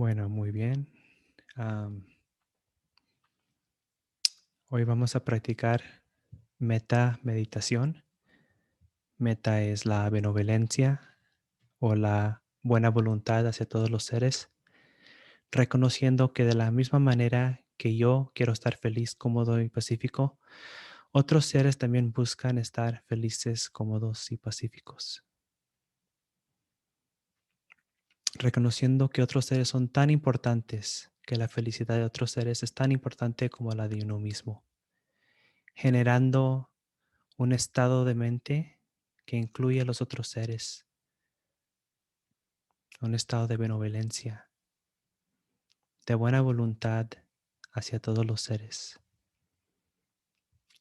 Bueno, muy bien. Am, Hoy vamos a practicar meta meditación. Meta es la benevolencia o la buena voluntad hacia todos los seres, reconociendo que de la misma manera que yo quiero estar feliz, cómodo y pacífico, otros seres también buscan estar felices, cómodos y pacíficos. Reconociendo que otros seres son tan importantes, que la felicidad de otros seres es tan importante como la de uno mismo, generando un estado de mente que incluye a los otros seres, un estado de benevolencia, de buena voluntad hacia todos los seres.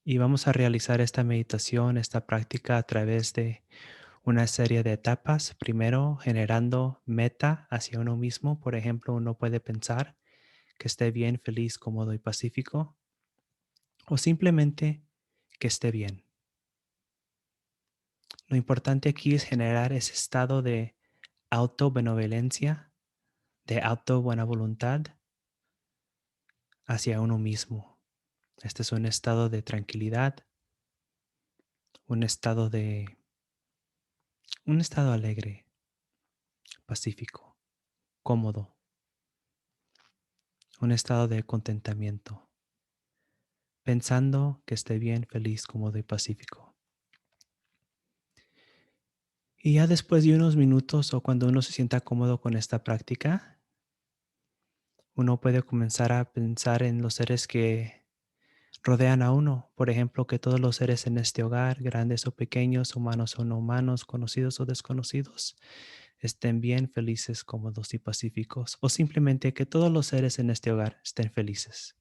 Y vamos a realizar esta meditación, esta práctica a través de una serie de etapas. Primero, generando meta hacia uno mismo. Por ejemplo, uno puede pensar que esté bien, feliz, cómodo y pacífico, o simplemente que esté bien. Lo importante aquí es generar ese estado de auto-benevolencia, de auto-buena voluntad hacia uno mismo. Este es un estado de tranquilidad, un estado de un estado alegre, pacífico, cómodo, un estado de contentamiento, pensando que esté bien, feliz, cómodo y pacífico. Y ya después de unos minutos o cuando uno se sienta cómodo con esta práctica, uno puede comenzar a pensar en los seres que rodean a uno. Por ejemplo, que todos los seres en este hogar, grandes o pequeños, humanos o no humanos, conocidos o desconocidos, estén bien, felices, cómodos y pacíficos, o simplemente que todos los seres en este hogar estén felices.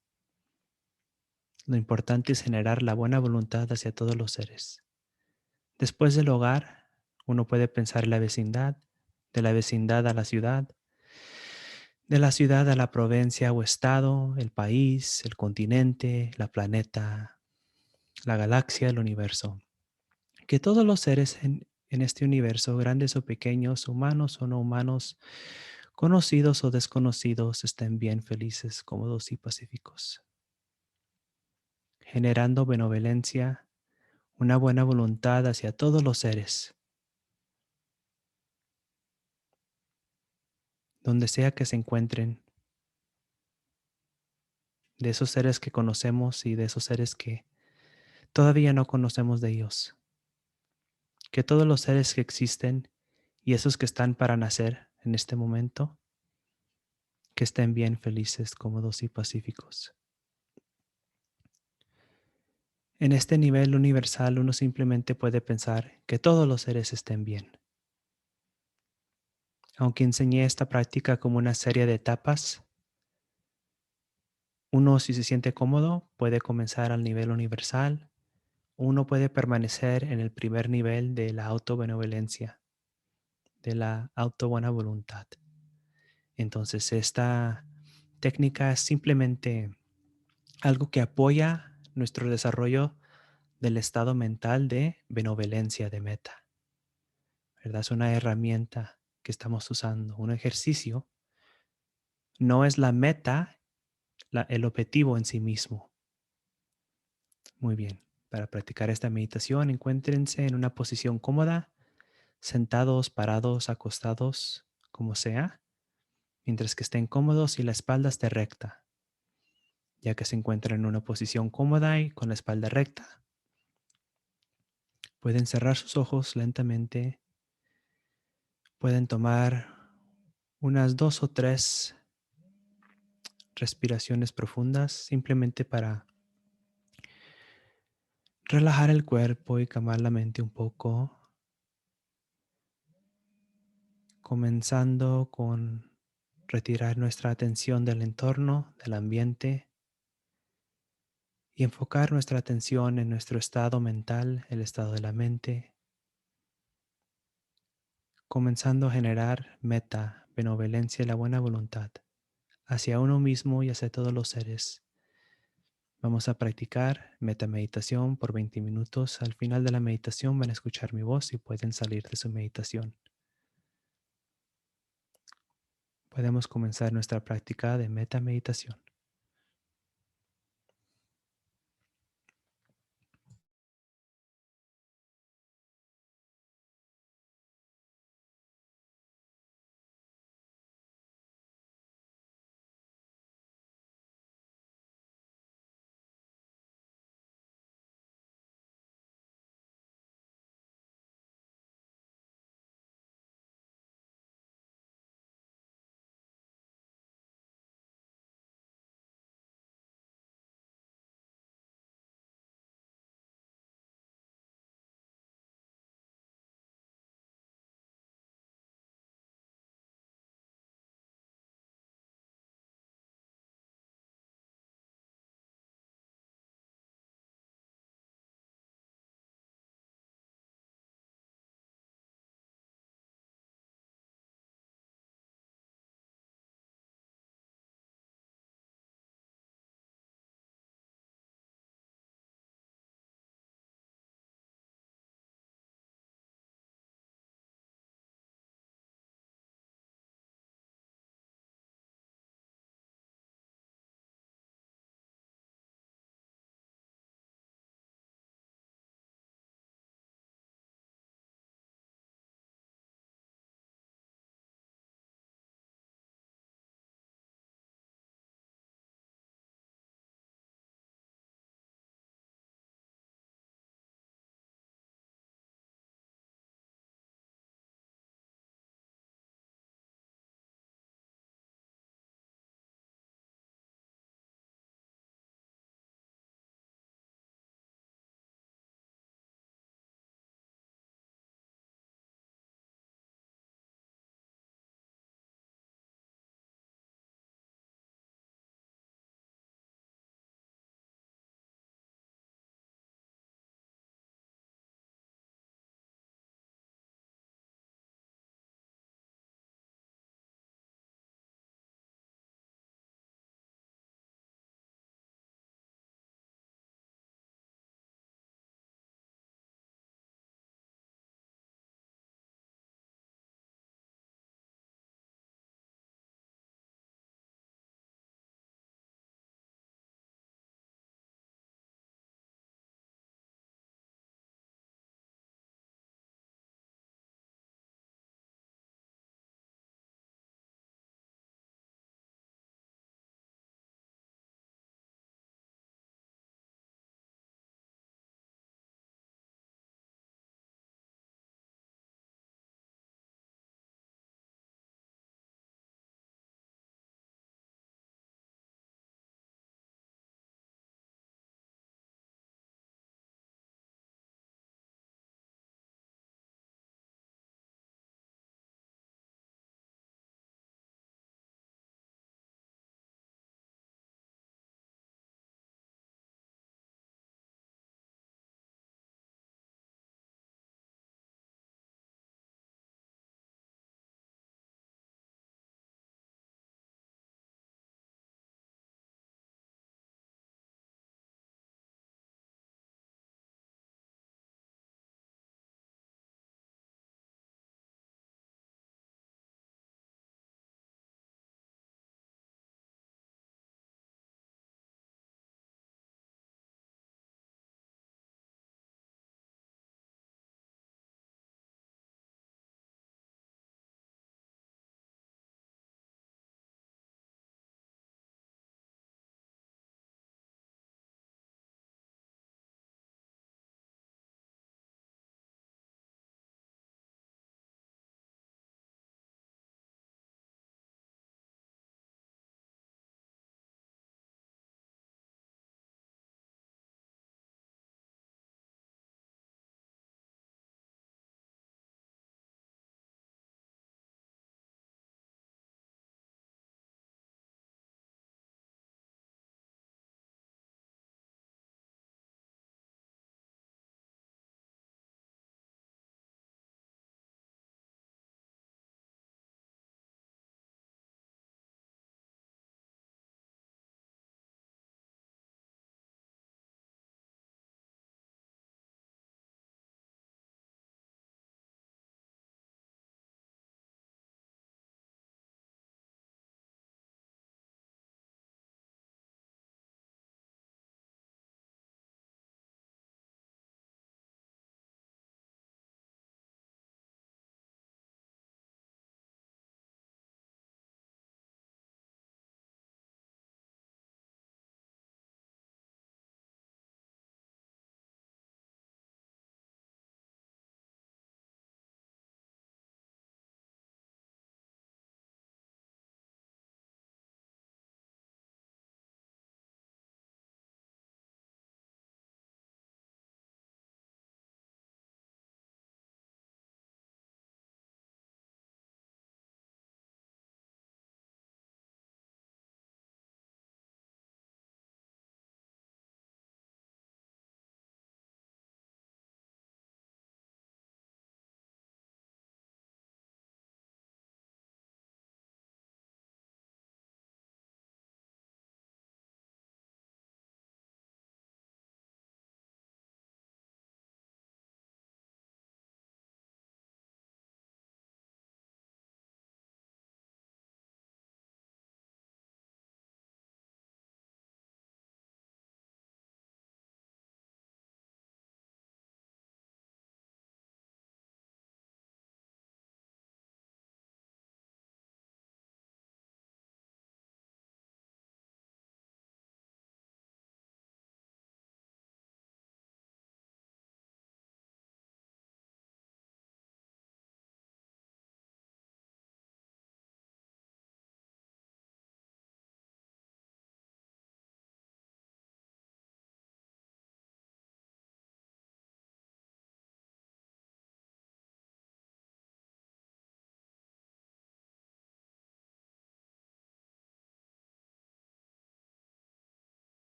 Lo importante es generar la buena voluntad hacia todos los seres. Después del hogar, uno puede pensar en la vecindad, de la vecindad a la ciudad, de la ciudad a la provincia o estado, el país, el continente, la planeta, la galaxia, el universo. Que todos los seres en este universo, grandes o pequeños, humanos o no humanos, conocidos o desconocidos, estén bien, felices, cómodos y pacíficos, generando benevolencia, una buena voluntad hacia todos los seres, donde sea que se encuentren, de esos seres que conocemos y de esos seres que todavía no conocemos de ellos. Que todos los seres que existen y esos que están para nacer en este momento, que estén bien, felices, cómodos y pacíficos. En este nivel universal uno simplemente puede pensar que todos los seres estén bien. Aunque enseñé esta práctica como una serie de etapas, uno si se siente cómodo puede comenzar al nivel universal. Uno puede permanecer en el primer nivel de la autobenevolencia, de la auto buena voluntad. Entonces esta técnica es simplemente algo que apoya nuestro desarrollo del estado mental de benevolencia de meta, ¿verdad? Es una herramienta que estamos usando, un ejercicio. No es la meta, el objetivo en sí mismo. Muy bien. Para practicar esta meditación, encuéntrense en una posición cómoda, sentados, parados, acostados, como sea, mientras que estén cómodos y la espalda esté recta. Ya que se encuentran en una posición cómoda y con la espalda recta, pueden cerrar sus ojos lentamente. Pueden tomar unas 2 o 3 respiraciones profundas simplemente para relajar el cuerpo y calmar la mente un poco, comenzando con retirar nuestra atención del entorno, del ambiente y enfocar nuestra atención en nuestro estado mental, el estado de la mente, comenzando a generar meta, benevolencia y la buena voluntad hacia uno mismo y hacia todos los seres. Vamos a practicar metameditación por 20 minutos. Al final de la meditación van a escuchar mi voz y pueden salir de su meditación. podemos comenzar nuestra práctica de meta meditación.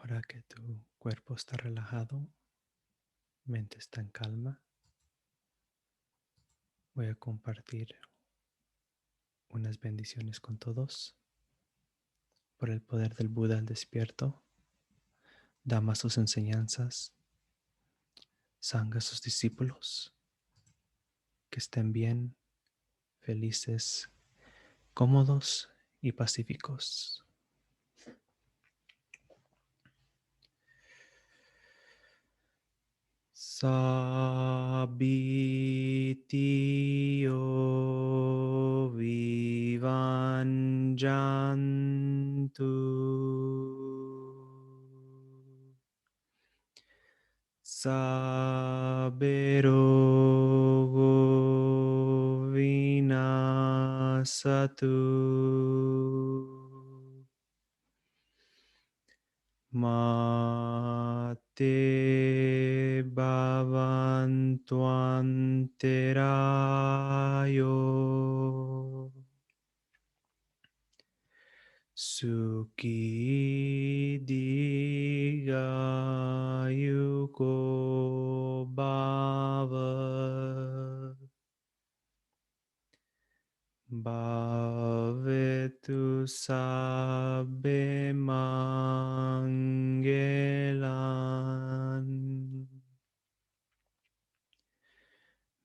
Ahora que tu cuerpo está relajado, mente está en calma, voy a compartir unas bendiciones con todos. Por el poder del Buda al despierto, Dhamma sus enseñanzas, Sangha sus discípulos, que estén bien, felices, cómodos y pacíficos. Sabitiyo vivanjantu. Saberogo vinasatu. Mate bhavantuanterayo. Suki digayuko bhava. Bhavetu sabbe mangelan.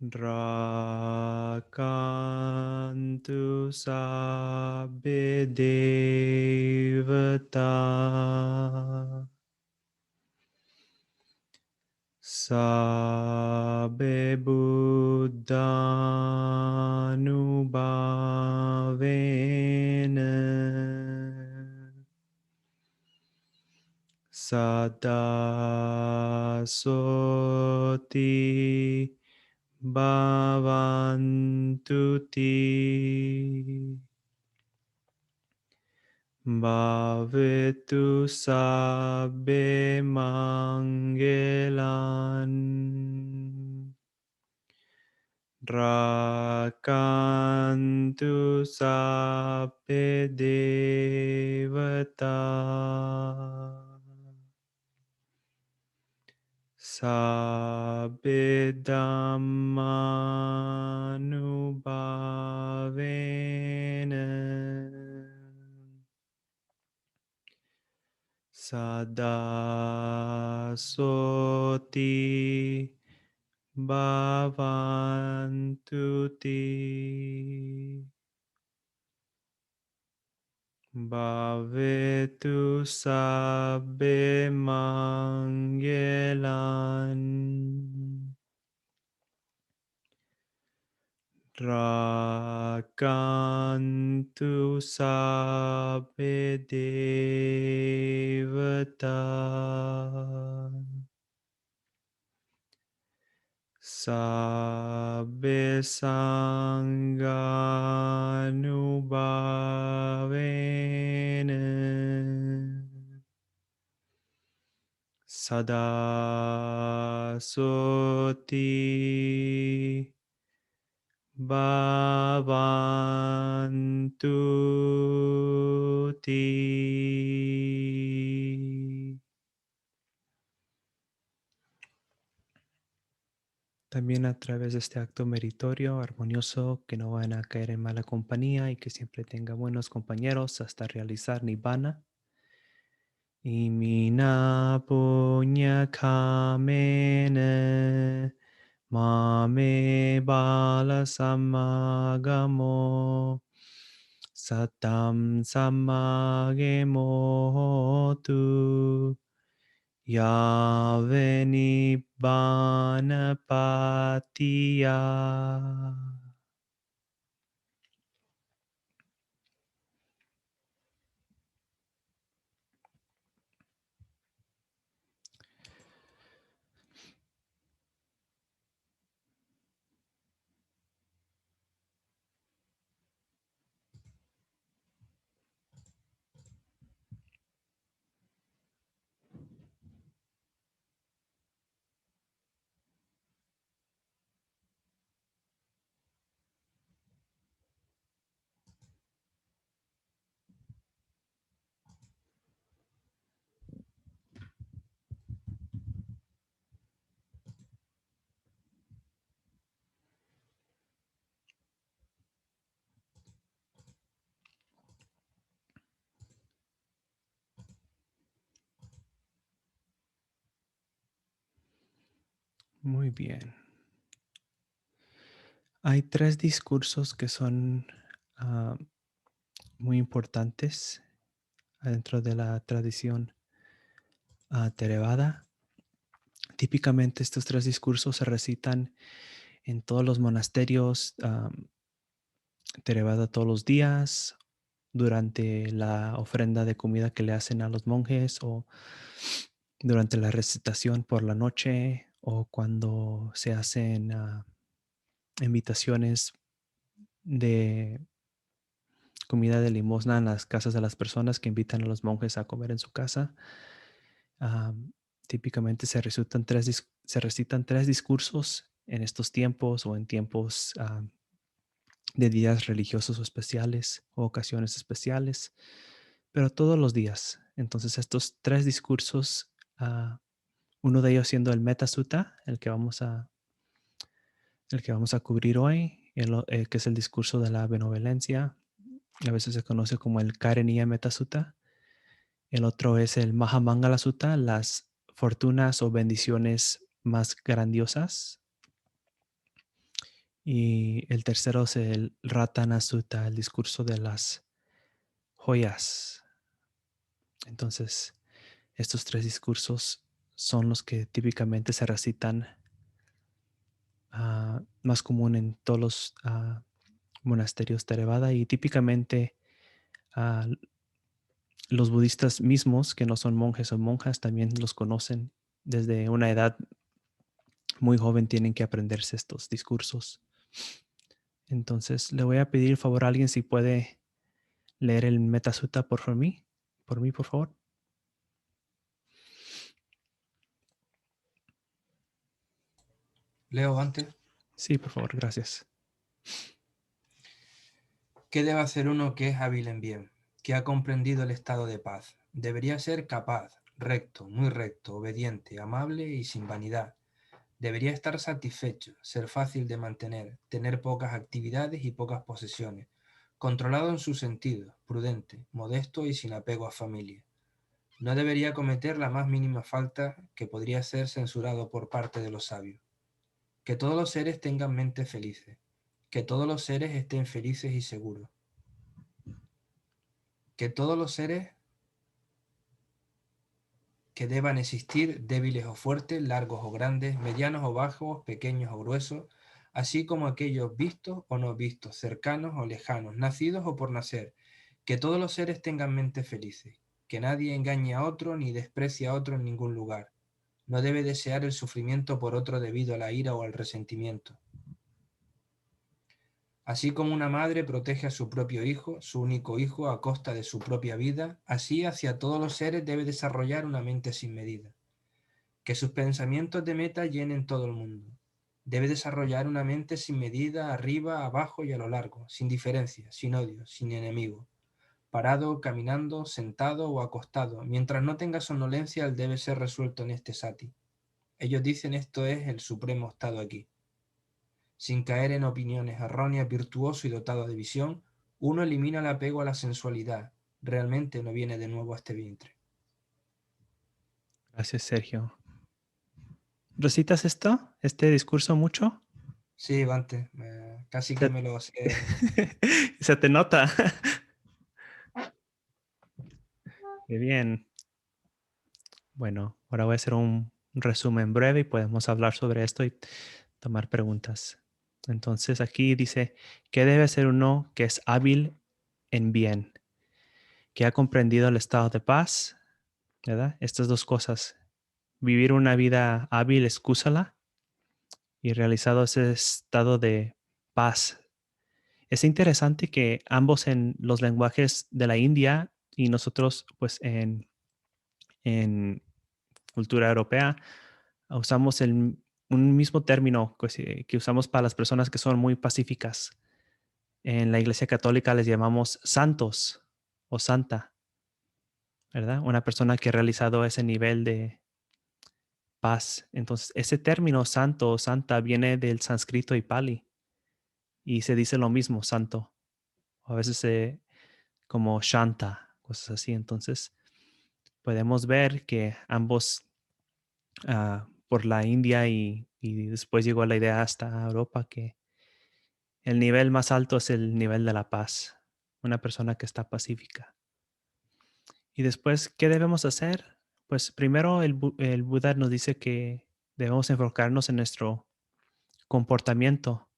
Rakantu sabbe devata. Sabbe buddhanubhavena. Sada soti bhavantuti. Bhavetu sabbe mangelan. Rakantu sabbe devata. Sabbe dhammanubhavena. Sada soti bhavantuti. Bhavetu sabbe mangelan. Rakantu sabbe devata. Sabbe sanghanubhavena. Sada soti bhavantuti. También a través de este acto meritorio, armonioso, que no van a caer en mala compañía y que siempre tenga buenos compañeros hasta realizar Nibbana. Imina punya kamene mame bala samagamo satam samagemo tu yaveni banapatiya. Muy bien. Hay tres discursos que son ah, muy importantes dentro de la tradición Theravada. Típicamente estos tres discursos se recitan en todos los monasterios Theravada todos los días, durante la ofrenda de comida que le hacen a los monjes o durante la recitación por la noche o cuando se hacen invitaciones de comida de limosna en las casas de las personas que invitan a los monjes a comer en su casa. Am, Típicamente se recitan tres discursos en estos tiempos o en tiempos de días religiosos o especiales o ocasiones especiales, pero todos los días. Entonces estos tres discursos, uno de ellos siendo el Metta Sutta, el que vamos a cubrir hoy, que es el discurso de la benevolencia. A veces se conoce como el Karaniya Metta Sutta. El otro es el Mahamangala Sutta, las fortunas o bendiciones más grandiosas. Y el tercero es el Ratana Sutta, el discurso de las joyas. Entonces, estos tres discursos son los que típicamente se recitan más común en todos los monasterios Theravada y típicamente ah, los budistas mismos, que no son monjes o monjas, también los conocen desde una edad muy joven, tienen que aprenderse estos discursos. Entonces, le voy a pedir el favor a alguien si puede leer el Metasutta por mí, por favor. Leo antes. Sí, por favor, gracias. ¿Qué debe hacer uno que es hábil en bien, que ha comprendido el estado de paz? Debería ser capaz, recto, muy recto, obediente, amable y sin vanidad. Debería estar satisfecho, ser fácil de mantener, tener pocas actividades y pocas posesiones, controlado en sus sentidos, prudente, modesto y sin apego a familia. No debería cometer la más mínima falta que podría ser censurado por parte de los sabios. Que todos los seres tengan mentes felices, que todos los seres estén felices y seguros, que todos los seres que deban existir, débiles o fuertes, largos o grandes, medianos o bajos, pequeños o gruesos, así como aquellos vistos o no vistos, cercanos o lejanos, nacidos o por nacer, que todos los seres tengan mentes felices, que nadie engañe a otro ni desprecie a otro en ningún lugar. No debe desear el sufrimiento por otro debido a la ira o al resentimiento. Así como una madre protege a su propio hijo, su único hijo, a costa de su propia vida, así hacia todos los seres debe desarrollar una mente sin medida. Que sus pensamientos de meta llenen todo el mundo. Debe desarrollar una mente sin medida, arriba, abajo y a lo largo, sin diferencia, sin odio, sin enemigo. Parado, caminando, sentado o acostado, mientras no tenga somnolencia, él debe ser resuelto en este sati. Ellos dicen esto es el supremo estado aquí. Sin caer en opiniones erróneas, virtuoso y dotado de visión, uno elimina el apego a la sensualidad. Realmente no viene de nuevo a este vientre. Gracias, Sergio. ¿Recitas este discurso mucho? Sí, Bante, casi que Se, me lo sé de memoria. se te nota. Qué bien. Bueno, ahora voy a hacer un resumen breve y podemos hablar sobre esto y tomar preguntas. Entonces aquí dice, ¿qué debe ser uno que es hábil en bien? Que ha comprendido el estado de paz, ¿verdad? Estas dos cosas. Vivir una vida hábil, excúsala, y realizado ese estado de paz. Es interesante que ambos en los lenguajes de la India y nosotros pues en cultura europea usamos un mismo término que usamos para las personas que son muy pacíficas. En la Iglesia Católica les llamamos santos o santa, ¿verdad? Una persona que ha realizado ese nivel de paz. Entonces, ese término santo o santa viene del sánscrito y pali y se dice lo mismo, santo. A veces como shanta, cosas así. Entonces, podemos ver que ambos por la India y Y después llegó la idea hasta Europa que el nivel más alto es el nivel de la paz, una persona que está pacífica. Y después, ¿qué debemos hacer? Pues primero el Buda nos dice que debemos enfocarnos en nuestro comportamiento,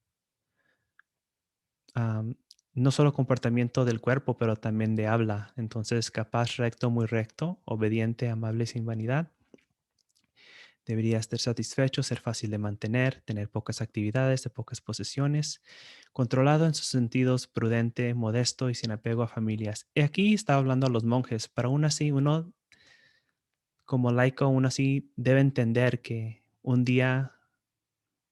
am, no solo comportamiento del cuerpo, pero también de habla. Entonces, capaz, recto, muy recto, obediente, amable, sin vanidad. Debería estar satisfecho, ser fácil de mantener, tener pocas actividades, de pocas posesiones, controlado en sus sentidos, prudente, modesto y sin apego a familias. Y aquí está hablando a los monjes, pero aún así uno como laico, aún así debe entender que un día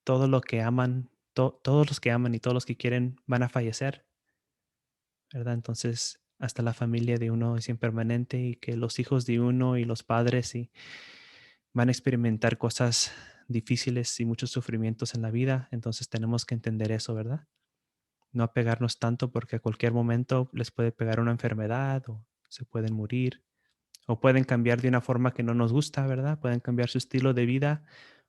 todo lo que aman, todos los que aman y todos los que quieren van a fallecer, ¿verdad? Entonces, hasta la familia de uno es impermanente y que los hijos de uno y los padres y van a experimentar cosas difíciles y muchos sufrimientos en la vida. Entonces tenemos que entender eso, ¿verdad? No apegarnos tanto porque a cualquier momento les puede pegar una enfermedad o se pueden morir o pueden cambiar de una forma que no nos gusta, ¿verdad? Pueden cambiar su estilo de vida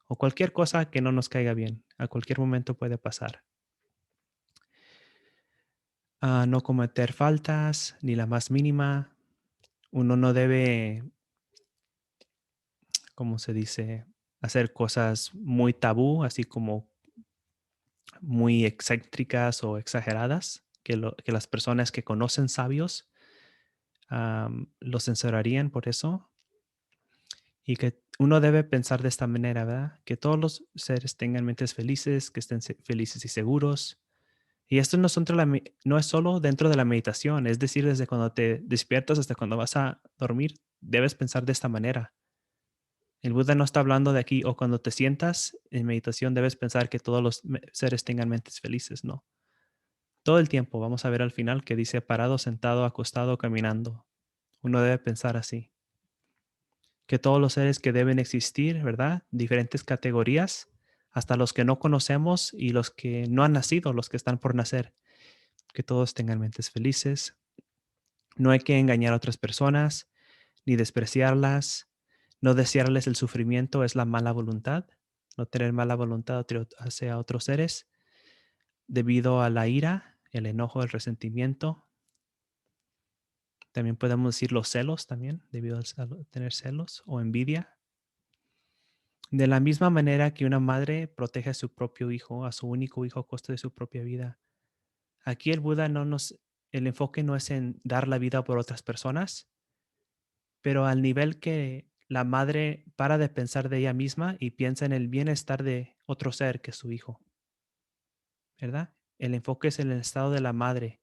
o cualquier cosa que no nos caiga bien. A cualquier momento puede pasar. No cometer faltas, ni la más mínima. Uno no debe, ¿cómo se dice? Hacer cosas muy tabú, así como muy excéntricas o exageradas, que las personas que conocen sabios los censurarían por eso. Y que uno debe pensar de esta manera, ¿verdad? Que todos los seres tengan mentes felices, que estén felices y seguros. Y esto no es, no es solo dentro de la meditación, es decir, desde cuando te despiertas hasta cuando vas a dormir, debes pensar de esta manera. El Buda no está hablando de aquí, o cuando te sientas en meditación debes pensar que todos los seres tengan mentes felices, no. Todo el tiempo, vamos a ver al final que dice parado, sentado, acostado, caminando. Uno debe pensar así. Que todos los seres que deben existir, ¿verdad? Diferentes categorías, hasta los que no conocemos y los que no han nacido, los que están por nacer, que todos tengan mentes felices. No hay que engañar a otras personas ni despreciarlas. No desearles el sufrimiento es la mala voluntad. No tener mala voluntad hacia otros seres debido a la ira, el enojo, el resentimiento. También podemos decir los celos también, debido a tener celos o envidia. De la misma manera que una madre protege a su propio hijo, a su único hijo a costa de su propia vida. Aquí el Buda el enfoque no es en dar la vida por otras personas, pero al nivel que la madre para de pensar de ella misma y piensa en el bienestar de otro ser que es su hijo, ¿verdad? El enfoque es en el estado de la madre,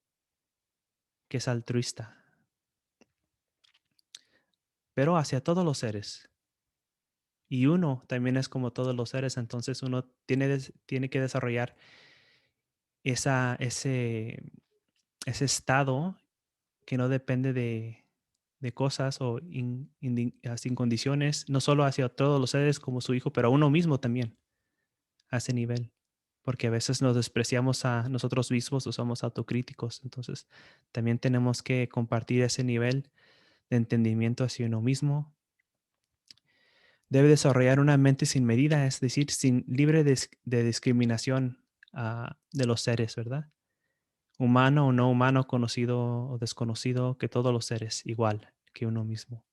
que es altruista, pero hacia todos los seres. Y uno también es como todos los seres, entonces uno tiene que desarrollar esa, ese estado que no depende de cosas o sin condiciones, no solo hacia todos los seres como su hijo, pero a uno mismo también, a ese nivel. Porque a veces nos despreciamos a nosotros mismos o somos autocríticos. Entonces, también tenemos que compartir ese nivel de entendimiento hacia uno mismo. Debe desarrollar una mente sin medida, es decir, libre de discriminación de los seres, ¿verdad? Humano o no humano, conocido o desconocido, que todos los seres igual que uno mismo.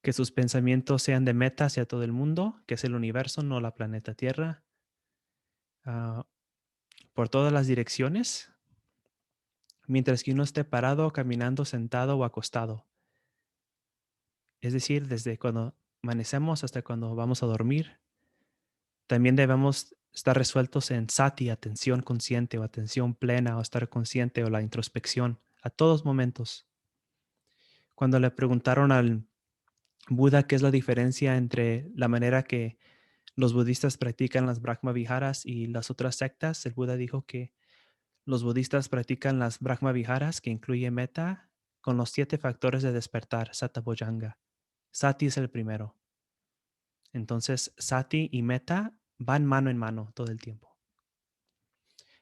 Que sus pensamientos sean de meta hacia todo el mundo, que es el universo, no la planeta Tierra, ah, por todas las direcciones, mientras que uno esté parado, caminando, sentado o acostado. Es decir, desde cuando amanecemos hasta cuando vamos a dormir. También debemos estar resueltos en sati, atención consciente o atención plena o estar consciente o la introspección a todos momentos. Cuando le preguntaron al Buda qué es la diferencia entre la manera que los budistas practican las Brahma Viharas y las otras sectas, el Buda dijo que los budistas practican las Brahma Viharas, que incluye metta, con los 7 factores de despertar, Sattva-bojjhanga. Sati es el primero. Entonces, sati y metta van mano en mano todo el tiempo.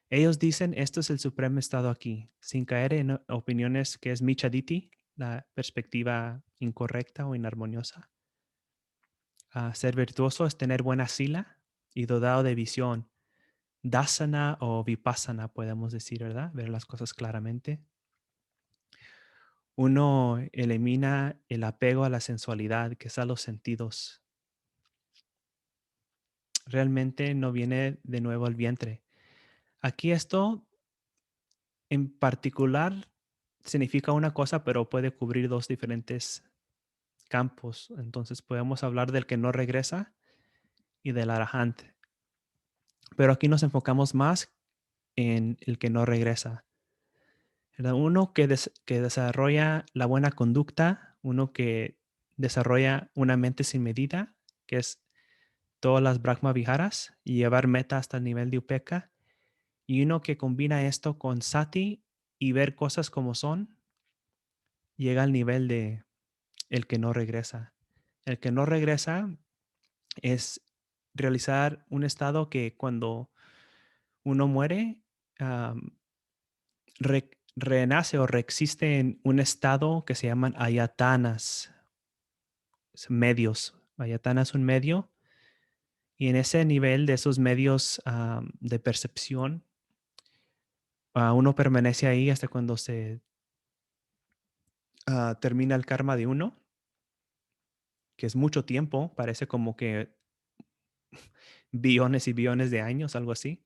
Ellos dicen, esto es el supremo estado aquí, sin caer en opiniones que es michaditi, la perspectiva incorrecta o inarmoniosa. Ser virtuoso es tener buena sila, y dotado de visión. Dasana o vipassana, podemos decir, ¿verdad? Ver las cosas claramente. Uno elimina el apego a la sensualidad, que es a los sentidos. Realmente no viene de nuevo al vientre. Aquí esto en particular significa una cosa, pero puede cubrir dos diferentes campos. Entonces podemos hablar del que no regresa y del arahant. Pero aquí nos enfocamos más en el que no regresa. ¿Verdad? Uno que desarrolla la buena conducta, uno que desarrolla una mente sin medida, que es todas las Brahma Viharas y llevar meta hasta el nivel de Upeka, y uno que combina esto con Sati y ver cosas como son, llega al nivel de el que no regresa. El que no regresa es realizar un estado que cuando uno muere, renace o reexiste en un estado que se llaman ayatanas, medios. Ayatana es un medio y en ese nivel de esos medios de percepción, uno permanece ahí hasta cuando se termina el karma de uno, que es mucho tiempo, parece como que billones y billones de años, algo así.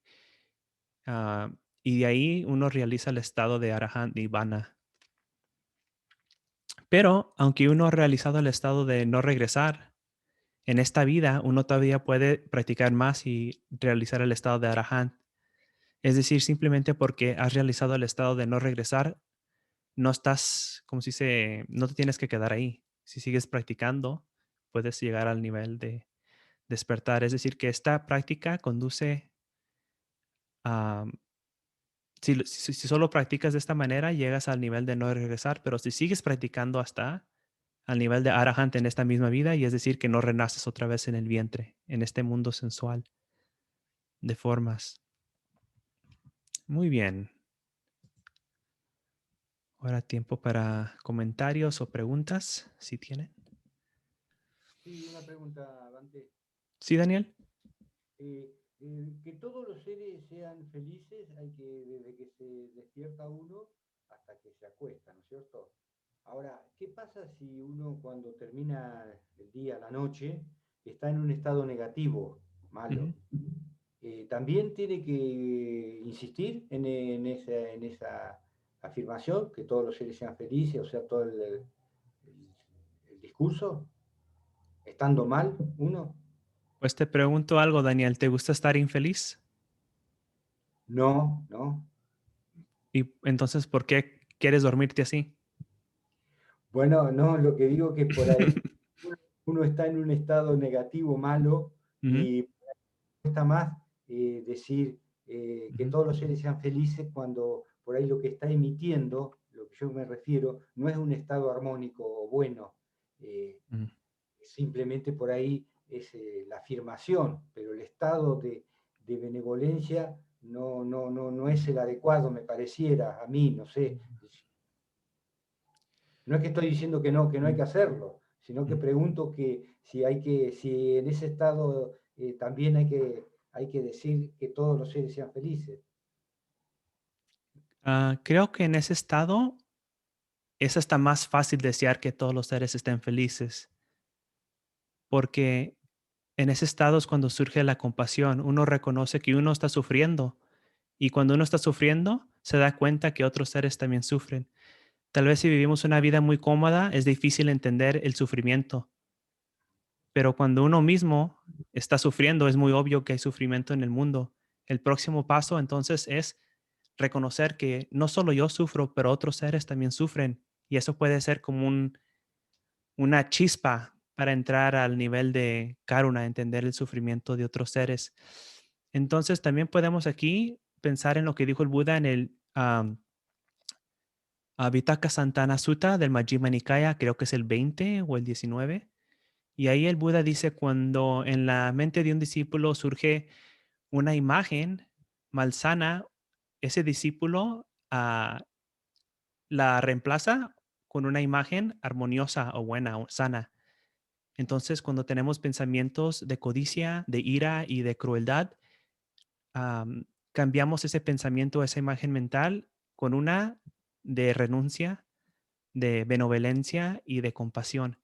Ah, y de ahí uno realiza el estado de Arahant Nirvana. Pero aunque uno ha realizado el estado de no regresar, en esta vida uno todavía puede practicar más y realizar el estado de Arahant. Es decir, simplemente porque has realizado el estado de no regresar, no estás, como si se, no te tienes que quedar ahí. Si sigues practicando, puedes llegar al nivel de despertar. Es decir, que esta práctica conduce a, si solo practicas de esta manera, llegas al nivel de no regresar, pero si sigues practicando hasta al nivel de Arahant en esta misma vida, y es decir, que no renaces otra vez en el vientre, en este mundo sensual de formas. Muy bien. Ahora tiempo para comentarios o preguntas, si tienen. Sí, una pregunta, Dante. Sí, Daniel. Que todos los seres sean felices, hay que, desde que se despierta uno hasta que se acuesta, ¿no es cierto? Ahora, ¿qué pasa si uno cuando termina el día, la noche, está en un estado negativo, malo? Ujú. También tiene que insistir en esa afirmación, que todos los seres sean felices, o sea, todo el discurso, estando mal uno. Pues te pregunto algo, Daniel. ¿Te gusta estar infeliz? No, no. Y entonces, ¿por qué quieres dormirte así? Bueno, no, lo que digo que por ahí uno está en un estado negativo, malo, Ujú, y cuesta más decir que ujú, todos los seres sean felices cuando por ahí lo que está emitiendo, lo que yo me refiero, no es un estado armónico o bueno, eh, ujú. simplemente por ahí es la afirmación, pero el estado de benevolencia no es el adecuado, me pareciera a mí, no sé. No es que estoy diciendo que no hay que hacerlo, sino que Ujú. pregunto que si en ese estado también hay que decir que todos los seres sean felices. Creo que en ese estado es hasta más fácil desear que todos los seres estén felices, porque en ese estado es cuando surge la compasión. Uno reconoce que uno está sufriendo y cuando uno está sufriendo, se da cuenta que otros seres también sufren. Tal vez si vivimos una vida muy cómoda, es difícil entender el sufrimiento, pero cuando uno mismo está sufriendo, es muy obvio que hay sufrimiento en el mundo. El próximo paso entonces es reconocer que no solo yo sufro, pero otros seres también sufren. Y eso puede ser como una chispa para entrar al nivel de karuna, entender el sufrimiento de otros seres. Entonces también podemos aquí pensar en lo que dijo el Buda en el Vitaka Santana Sutta del Majjhima Nikaya, creo que es el 20 o el 19. Y ahí el Buda dice, cuando en la mente de un discípulo surge una imagen malsana, ese discípulo la reemplaza con una imagen armoniosa o buena o sana. Entonces, cuando tenemos pensamientos de codicia, de ira y de crueldad, cambiamos ese pensamiento, esa imagen mental con una de renuncia, de benevolencia y de compasión.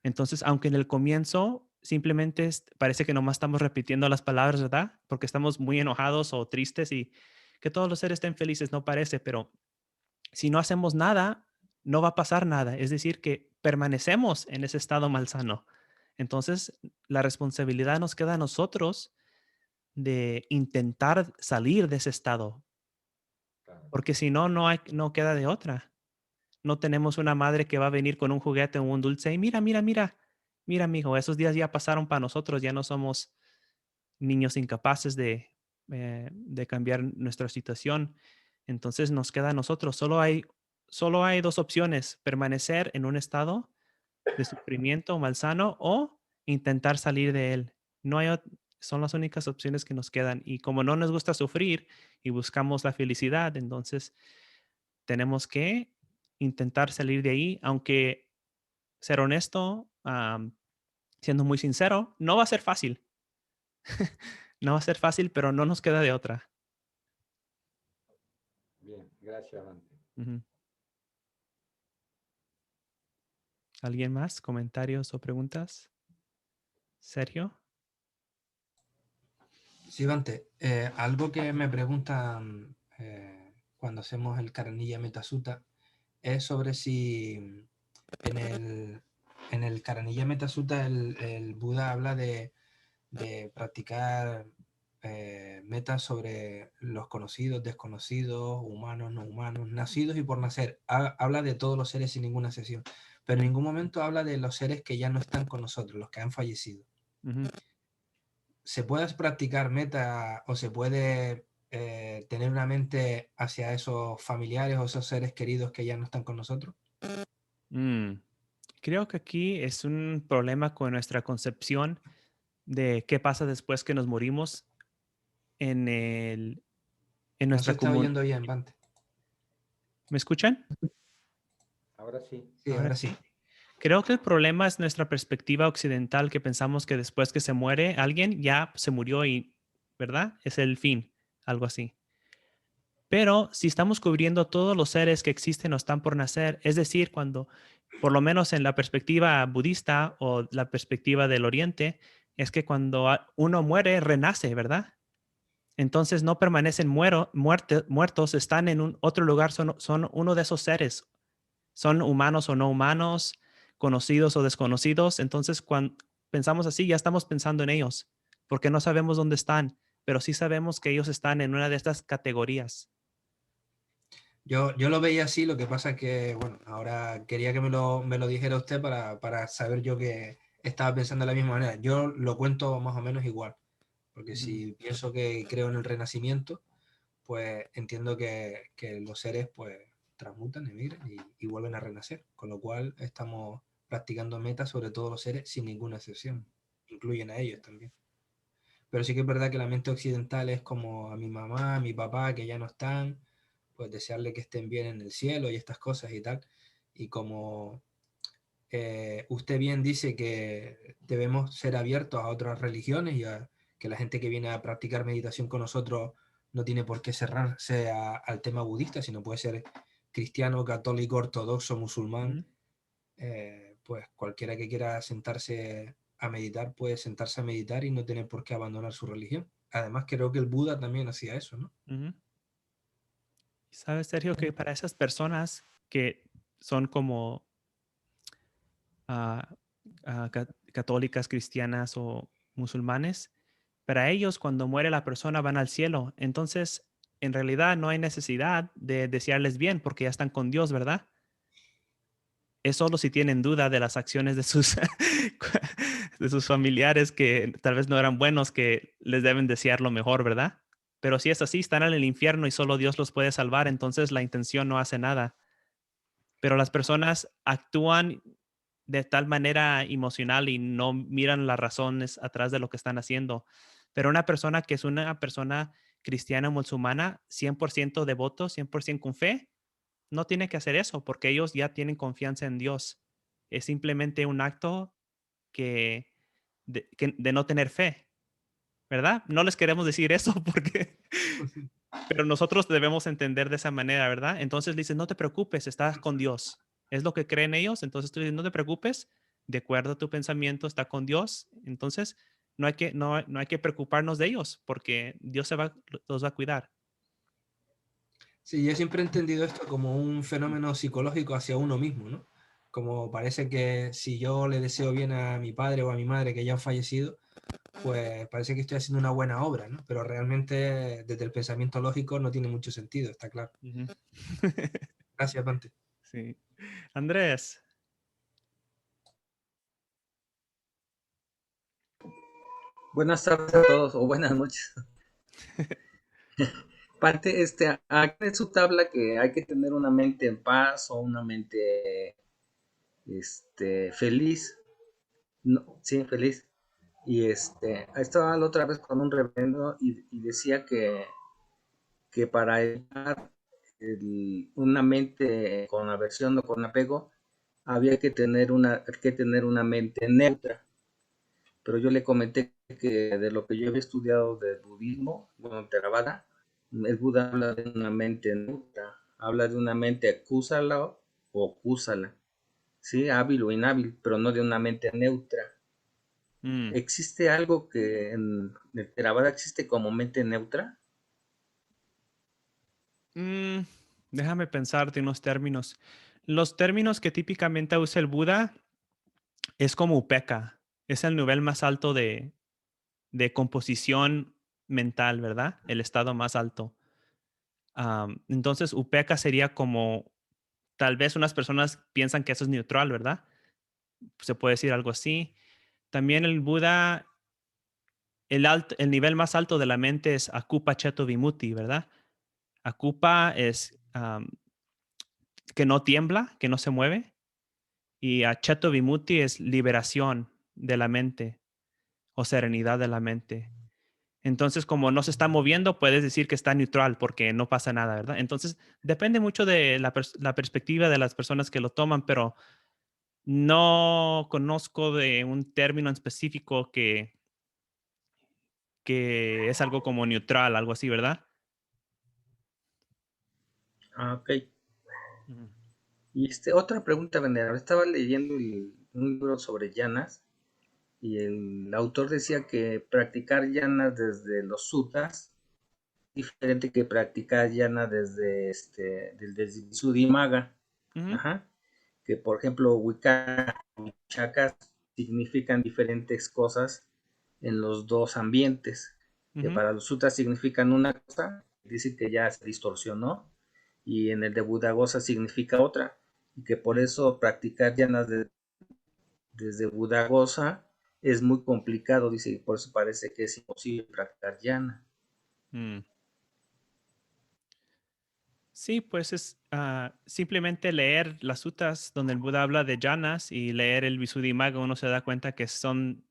Entonces, aunque en el comienzo simplemente parece que nomás estamos repitiendo las palabras, ¿verdad? Porque estamos muy enojados o tristes y que todos los seres estén felices, no parece, pero si no hacemos nada, no va a pasar nada. Es decir, que permanecemos en ese estado malsano. Entonces, la responsabilidad nos queda a nosotros de intentar salir de ese estado, Claro. porque si no, no queda de otra. No tenemos una madre que va a venir con un juguete o un dulce y mira, mijo, esos días ya pasaron para nosotros, ya no somos niños incapaces de cambiar nuestra situación. Entonces nos queda a nosotros. Solo hay dos opciones: permanecer en un estado de sufrimiento malsano o intentar salir de él. No hay, son las únicas opciones que nos quedan. Y como no nos gusta sufrir y buscamos la felicidad, entonces tenemos que intentar salir de ahí, aunque ser honesto, siendo muy sincero, no va a ser fácil. No va a ser fácil, pero no nos queda de otra. Bien, gracias, Dante. Ujú. ¿Alguien más? ¿Comentarios o preguntas? ¿Sergio? Sí, Bante, algo que me preguntan cuando hacemos el Karanilla Metasuta es sobre si en el Karanilla Metasuta el Buda habla de practicar metas sobre los conocidos, desconocidos, humanos, no humanos, nacidos y por nacer. Habla de todos los seres sin ninguna excepción, pero en ningún momento habla de los seres que ya no están con nosotros, los que han fallecido. Ujú. ¿Se puede practicar meta o se puede tener una mente hacia esos familiares o esos seres queridos que ya no están con nosotros? Mm. Creo que aquí es un problema con nuestra concepción de qué pasa después que nos morimos en en No se nuestra está comunidad. oyendo bien, Bante. ¿Me escuchan? Ahora sí. Sí, Ahora ahora sí. sí. Creo que el problema es nuestra perspectiva occidental, que pensamos que después que se muere alguien, ya se murió y, ¿verdad? Es el fin, algo así. Pero si estamos cubriendo todos los seres que existen o están por nacer, es decir, cuando, por lo menos en la perspectiva budista o la perspectiva del Oriente, es que cuando uno muere, renace, ¿verdad? Entonces no permanecen muertos, están en un otro lugar, son uno de esos seres, son humanos o no humanos, conocidos o desconocidos. Entonces, cuando pensamos así, ya estamos pensando en ellos, porque no sabemos dónde están, pero sí sabemos que ellos están en una de estas categorías. Yo lo veía así, lo que pasa es que, bueno, ahora quería que me lo dijera usted para saber yo que estaba pensando de la misma manera. Yo lo cuento más o menos igual, porque Ujú, si pienso que creo en el renacimiento, pues entiendo que los seres pues transmutan, emigran y vuelven a renacer, con lo cual estamos practicando metas sobre todos los seres sin ninguna excepción, incluyen a ellos también. Pero sí que es verdad que la mente occidental es como a mi mamá, a mi papá, que ya no están, pues desearle que estén bien en el cielo y estas cosas y tal. Y como usted bien dice que debemos ser abiertos a otras religiones y a que la gente que viene a practicar meditación con nosotros no tiene por qué cerrarse al tema budista, sino puede ser cristiano, católico, ortodoxo, musulmán, ujú, pues cualquiera que quiera sentarse a meditar puede sentarse a meditar y no tener por qué abandonar su religión. Además, creo que el Buda también hacía eso, ¿no? ujú. ¿Sabes, Sergio, que para esas personas que son como ah, católicas, cristianas o musulmanes, para ellos cuando muere la persona van al cielo? Entonces, en realidad no hay necesidad de desearles bien porque ya están con Dios, ¿verdad? Es solo si tienen duda de las acciones de de sus familiares que tal vez no eran buenos, que les deben desear lo mejor, ¿verdad? Pero si es así, están en el infierno y solo Dios los puede salvar, entonces la intención no hace nada. Pero las personas actúan de tal manera emocional y no miran las razones atrás de lo que están haciendo. Pero una persona que es una persona cristiana o musulmana, 100% devoto, 100% con fe, no tiene que hacer eso porque ellos ya tienen confianza en Dios. Es simplemente un acto de no tener fe, ¿verdad? No les queremos decir eso porque, pero nosotros debemos entender de esa manera, ¿verdad? Entonces le dices, no te preocupes, estás con Dios. Es lo que creen ellos. Entonces tú dices, no te preocupes, de acuerdo a tu pensamiento, está con Dios. Entonces no hay que preocuparnos de ellos porque Dios los va a cuidar. Sí, yo siempre he entendido esto como un fenómeno psicológico hacia uno mismo, ¿no? Como parece que si yo le deseo bien a mi padre o a mi madre que ya han fallecido, pues parece que estoy haciendo una buena obra, ¿no? Pero realmente desde el pensamiento lógico no tiene mucho sentido, está claro. Ujú. Gracias, Dante. Sí. Andrés. Buenas tardes a todos, o buenas noches. Parte, acá en su tabla que hay que tener una mente en paz o una mente, feliz. No, sí, feliz. Y estaba la otra vez con un reverendo y decía que para evitar una mente con aversión o con apego, había que tener una mente neutra. Pero yo le comenté que de lo que yo había estudiado del budismo, bueno, Theravada, el Buda habla de una mente neutra, habla de una mente kusala o kusala, sí, hábil o inhábil, pero no de una mente neutra. Mm. ¿Existe algo que en el Theravada existe como mente neutra? Mm, Déjame pensar de unos términos. Los términos que típicamente usa el Buda es como Upeka. Es el nivel más alto de composición mental, ¿verdad? El estado más alto. Entonces, Upeka sería como, tal vez unas personas piensan que eso es neutral, ¿verdad? Se puede decir algo así. También el Buda, el nivel más alto de la mente es Akupa Cheto Vimutti, ¿verdad? Akupa es que no tiembla, que no se mueve. Y Cheto Vimutti es liberación de la mente o serenidad de la mente. Entonces, como no se está moviendo, puedes decir que está neutral porque no pasa nada, ¿verdad? Entonces, depende mucho de la perspectiva de las personas que lo toman, pero no conozco de un término en específico que es algo como neutral, algo así, ¿verdad? Ah, ok. Ujú. Y otra pregunta, venerable. Estaba leyendo un libro sobre llanas y el autor decía que practicar llanas desde los suttas diferente que practicar llana desde Sudhimaga. Ujú. Ajá. Que por ejemplo Wicca y Chakas significan diferentes cosas en los dos ambientes. Que Ujú. para los sutras significan una cosa, dice que ya se distorsionó, y en el de Buddhagosa significa otra. Y que por Mm. eso practicar llanas desde Buddhagosa es muy complicado, dice, y por eso parece que es imposible practicar llana. Mm. Sí, pues es simplemente leer las suttas donde el Buda habla de jhanas y leer el Visuddhimagga, uno se da cuenta que son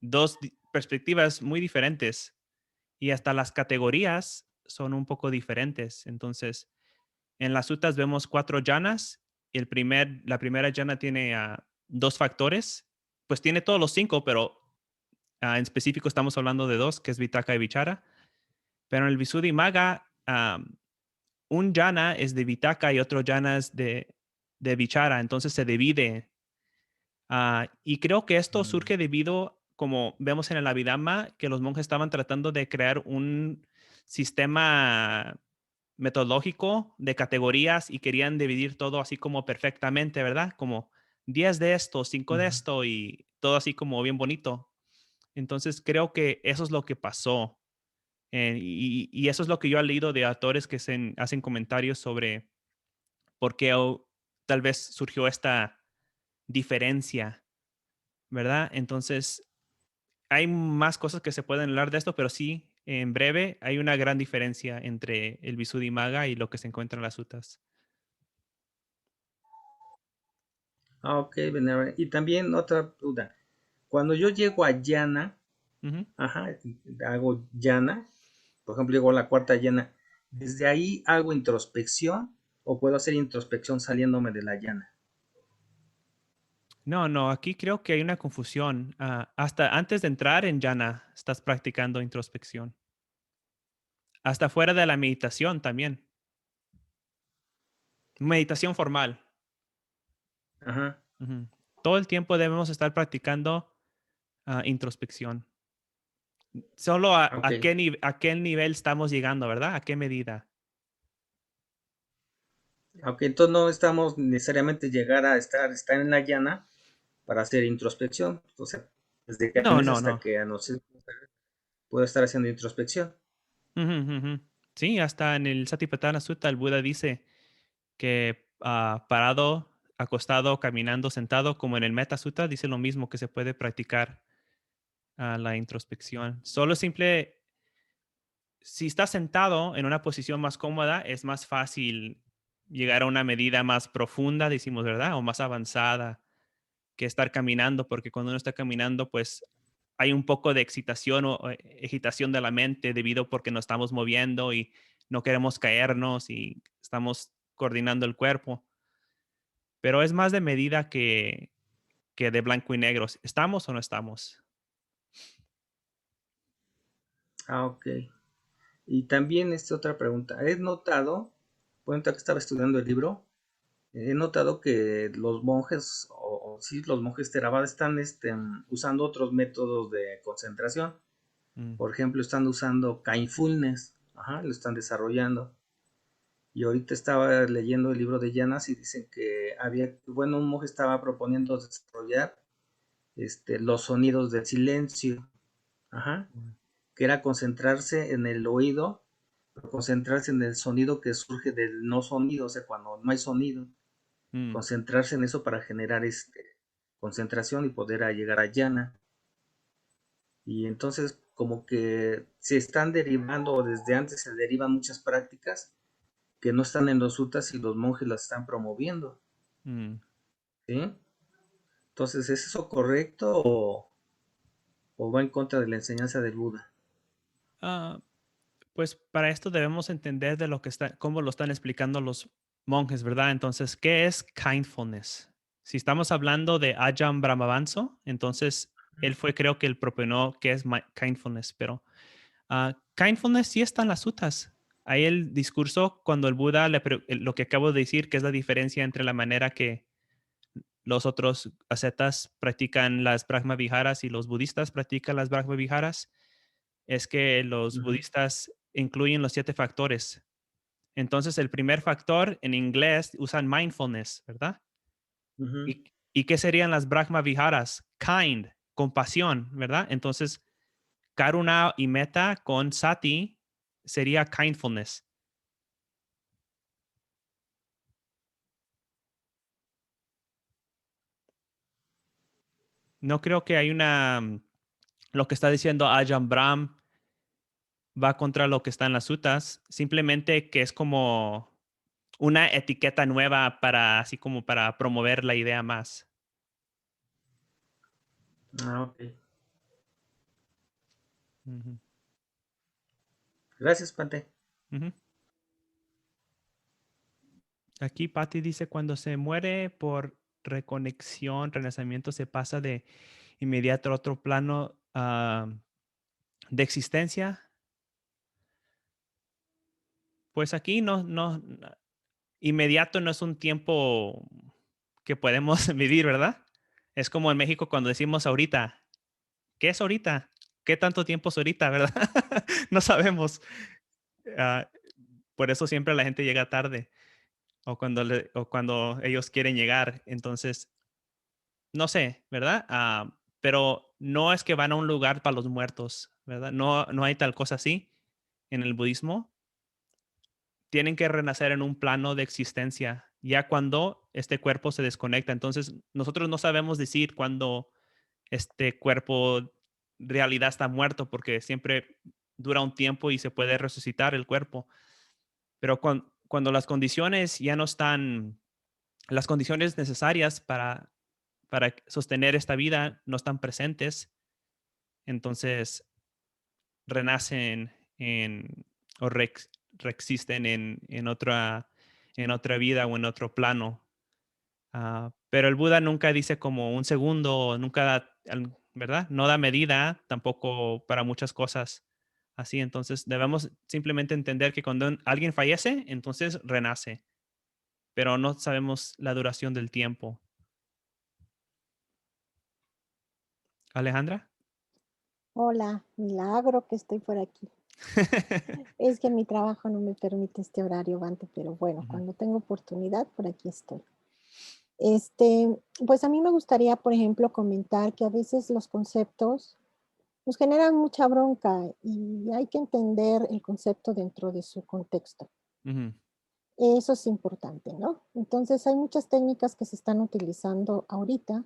dos perspectivas muy diferentes y hasta las categorías son un poco diferentes. Entonces, en las suttas vemos cuatro jhanas y la primera jhana tiene dos factores, pues tiene todos los cinco, pero en específico estamos hablando de dos, que es Vitaka y Vichara. Pero en el Visuddhimagga, un jhana es de Vitaka y otro jhana es de Vichara, entonces se divide. Y creo que esto surge debido, como vemos en el Abhidhamma, que los monjes estaban tratando de crear un sistema metodológico de categorías y querían dividir todo así como perfectamente, ¿verdad? Como 10 de esto, 5 de esto y todo así como bien bonito. Entonces creo que eso es lo que pasó. Y eso es lo que yo he leído de autores que hacen comentarios sobre por qué tal vez surgió esta diferencia, ¿verdad? Entonces, hay más cosas que se pueden hablar de esto, pero sí, en breve, hay una gran diferencia entre el Visuddhimagga y lo que se encuentra en las suttas. Ah, ok, venerable. Y también otra duda. Cuando yo llego a llana, Ujú. ajá, hago llana, por ejemplo, llego a la cuarta llana, ¿desde ahí hago introspección o puedo hacer introspección saliéndome de la llana? No, aquí creo que hay una confusión. Hasta antes de entrar en jhana, estás practicando introspección. Hasta fuera de la meditación también. Meditación formal. Ajá, Ujú. Todo el tiempo debemos estar practicando introspección. Solo ok. a qué nivel estamos llegando, ¿verdad? ¿A qué medida? Aunque entonces no estamos necesariamente llegar a estar en la llana para hacer introspección. O sea, desde que No, amanece no, hasta no. que anochece puedo estar haciendo introspección. Ujú, ujú. Sí, hasta en el Satipatthana Sutta el Buda dice que parado, acostado, caminando, sentado, como en el Metta Sutta, dice lo mismo que se puede practicar la introspección. Solo simple, si estás sentado en una posición más cómoda, es más fácil llegar a una medida más profunda, decimos, ¿verdad? O más avanzada que estar caminando, porque cuando uno está caminando, pues hay un poco de excitación o agitación de la mente debido porque nos estamos moviendo y no queremos caernos y estamos coordinando el cuerpo. Pero es más de medida que de blanco y negro. ¿Estamos o no estamos? Ah, ok. Y también otra pregunta. He notado, bueno, ahorita que estaba estudiando el libro, he notado que los monjes, o sí, los monjes Theravada están usando otros métodos de concentración. Mm, Por ejemplo, están usando Mindfulness, ajá, lo están desarrollando. Y ahorita estaba leyendo el libro de Llanas y dicen que bueno, un monje estaba proponiendo desarrollar los sonidos del silencio, ajá, mm, que era concentrarse en el oído, pero concentrarse en el sonido que surge del no sonido, o sea, cuando no hay sonido, mm, concentrarse en eso para generar concentración y poder llegar a llana. Y entonces como que se están derivando, o desde antes se derivan muchas prácticas que no están en los suttas y los monjes las están promoviendo, mm. ¿sí? Entonces, ¿es eso correcto o va en contra de la enseñanza del Buda? Ah, pues para esto debemos entender de lo que está, cómo lo están explicando los monjes, ¿verdad? Entonces, ¿qué es kindfulness? Si estamos hablando de Ajahn Brahmavanso, entonces él fue, creo que el proponó que es kindfulness, pero kindfulness sí está en las suttas. Ahí el discurso, cuando el Buda, lo que acabo de decir, que es la diferencia entre la manera que los otros ascetas practican las Brahma Viharas y los budistas practican las Brahma Viharas, es que los Ujú, budistas incluyen los 7 factores. Entonces, el primer factor en inglés usan mindfulness, ¿verdad? ujú. ¿Y qué serían las Brahma Viharas? Kind, compasión, ¿verdad? Entonces, Karuna y Metta con Sati sería kindfulness. No creo que hay lo que está diciendo Ajahn Brahm va contra lo que está en las sutas, simplemente que es como una etiqueta nueva para, así como para promover la idea más. Ah, ok. Ujú, Gracias, Pante. ujú. Aquí Patty dice, cuando se muere por reconexión, renacimiento, se pasa de inmediato a otro plano de existencia. Pues aquí inmediato no es un tiempo que podemos vivir, ¿verdad? Es como en México cuando decimos ahorita. ¿Qué es ahorita? ¿Qué tanto tiempo es ahorita, verdad? No sabemos. Ah, por eso siempre la gente llega tarde o cuando ellos quieren llegar. Entonces, no sé, ¿verdad? Pero no es que van a un lugar para los muertos, ¿verdad? No hay tal cosa así en el budismo. Tienen que renacer en un plano de existencia, ya cuando este cuerpo se desconecta. Entonces, nosotros no sabemos decir cuándo este cuerpo en realidad está muerto, porque siempre dura un tiempo y se puede resucitar el cuerpo. Pero cuando las condiciones ya no están, las condiciones necesarias para sostener esta vida no están presentes, entonces renacen o reexisten en otra vida o en otro plano. Pero el Buda nunca dice como un segundo, nunca da, ¿verdad? No da medida tampoco para muchas cosas así. Entonces debemos simplemente entender que cuando alguien fallece, entonces renace, pero no sabemos la duración del tiempo. Alejandra. Hola, milagro que estoy por aquí. Es que mi trabajo no me permite este horario, Bante, pero bueno, Ujú, cuando tengo oportunidad, por aquí estoy. Pues a mí me gustaría, por ejemplo, comentar que a veces los conceptos nos generan mucha bronca y hay que entender el concepto dentro de su contexto. ujú, Eso es importante, ¿no? Entonces hay muchas técnicas que se están utilizando ahorita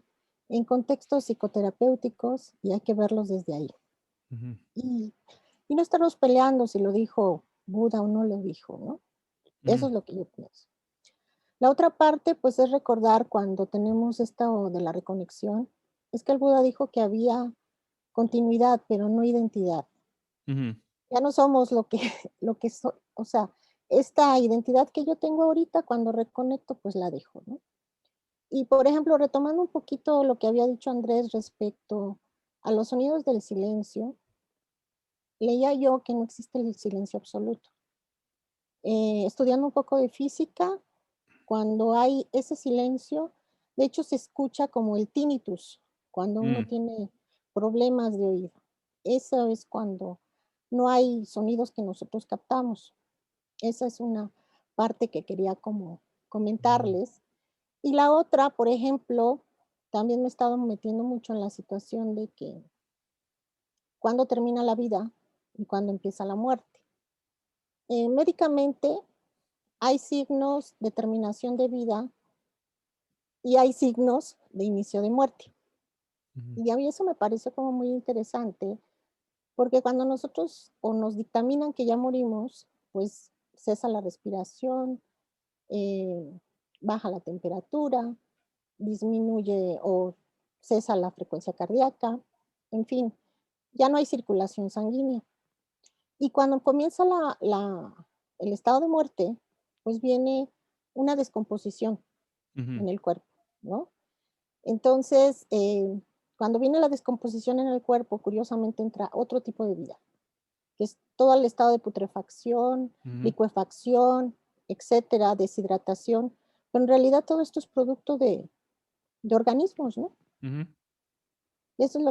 en contextos psicoterapéuticos y hay que verlos desde ahí. ujú, Y, y no estarnos peleando si lo dijo Buda o no lo dijo, ¿no? Eso ujú, es lo que yo pienso. La otra parte, pues, es recordar cuando tenemos esto de la reconexión, es que el Buda dijo que había continuidad, pero no identidad. ujú, Ya no somos lo que, o sea, esta identidad que yo tengo ahorita, cuando reconecto, pues la dejo, ¿no? Y por ejemplo, retomando un poquito lo que había dicho Andrés respecto a los sonidos del silencio, leía yo que no existe el silencio absoluto. Estudiando un poco de física, cuando hay ese silencio, de hecho se escucha como el tinnitus, cuando uno mm, tiene problemas de oído. Eso es cuando no hay sonidos que nosotros captamos. Esa es una parte que quería como mm, comentarles. Y la otra, por ejemplo, también me he estado metiendo mucho en la situación de que cuando termina la vida y cuando empieza la muerte. Médicamente hay signos de terminación de vida y hay signos de inicio de muerte. ujú, Y a mí eso me parece como muy interesante, porque cuando nosotros o nos dictaminan que ya morimos, pues cesa la respiración, eh, baja la temperatura, disminuye o cesa la frecuencia cardíaca, en fin, ya no hay circulación sanguínea. Y cuando comienza el estado de muerte, pues viene una descomposición ujú. en el cuerpo, ¿no? Entonces, cuando viene la descomposición en el cuerpo, curiosamente entra otro tipo de vida, que es todo el estado de putrefacción, Ujú, licuefacción, etcétera, deshidratación. Pero en realidad todo esto es producto de organismos, ¿no? ujú. Eso es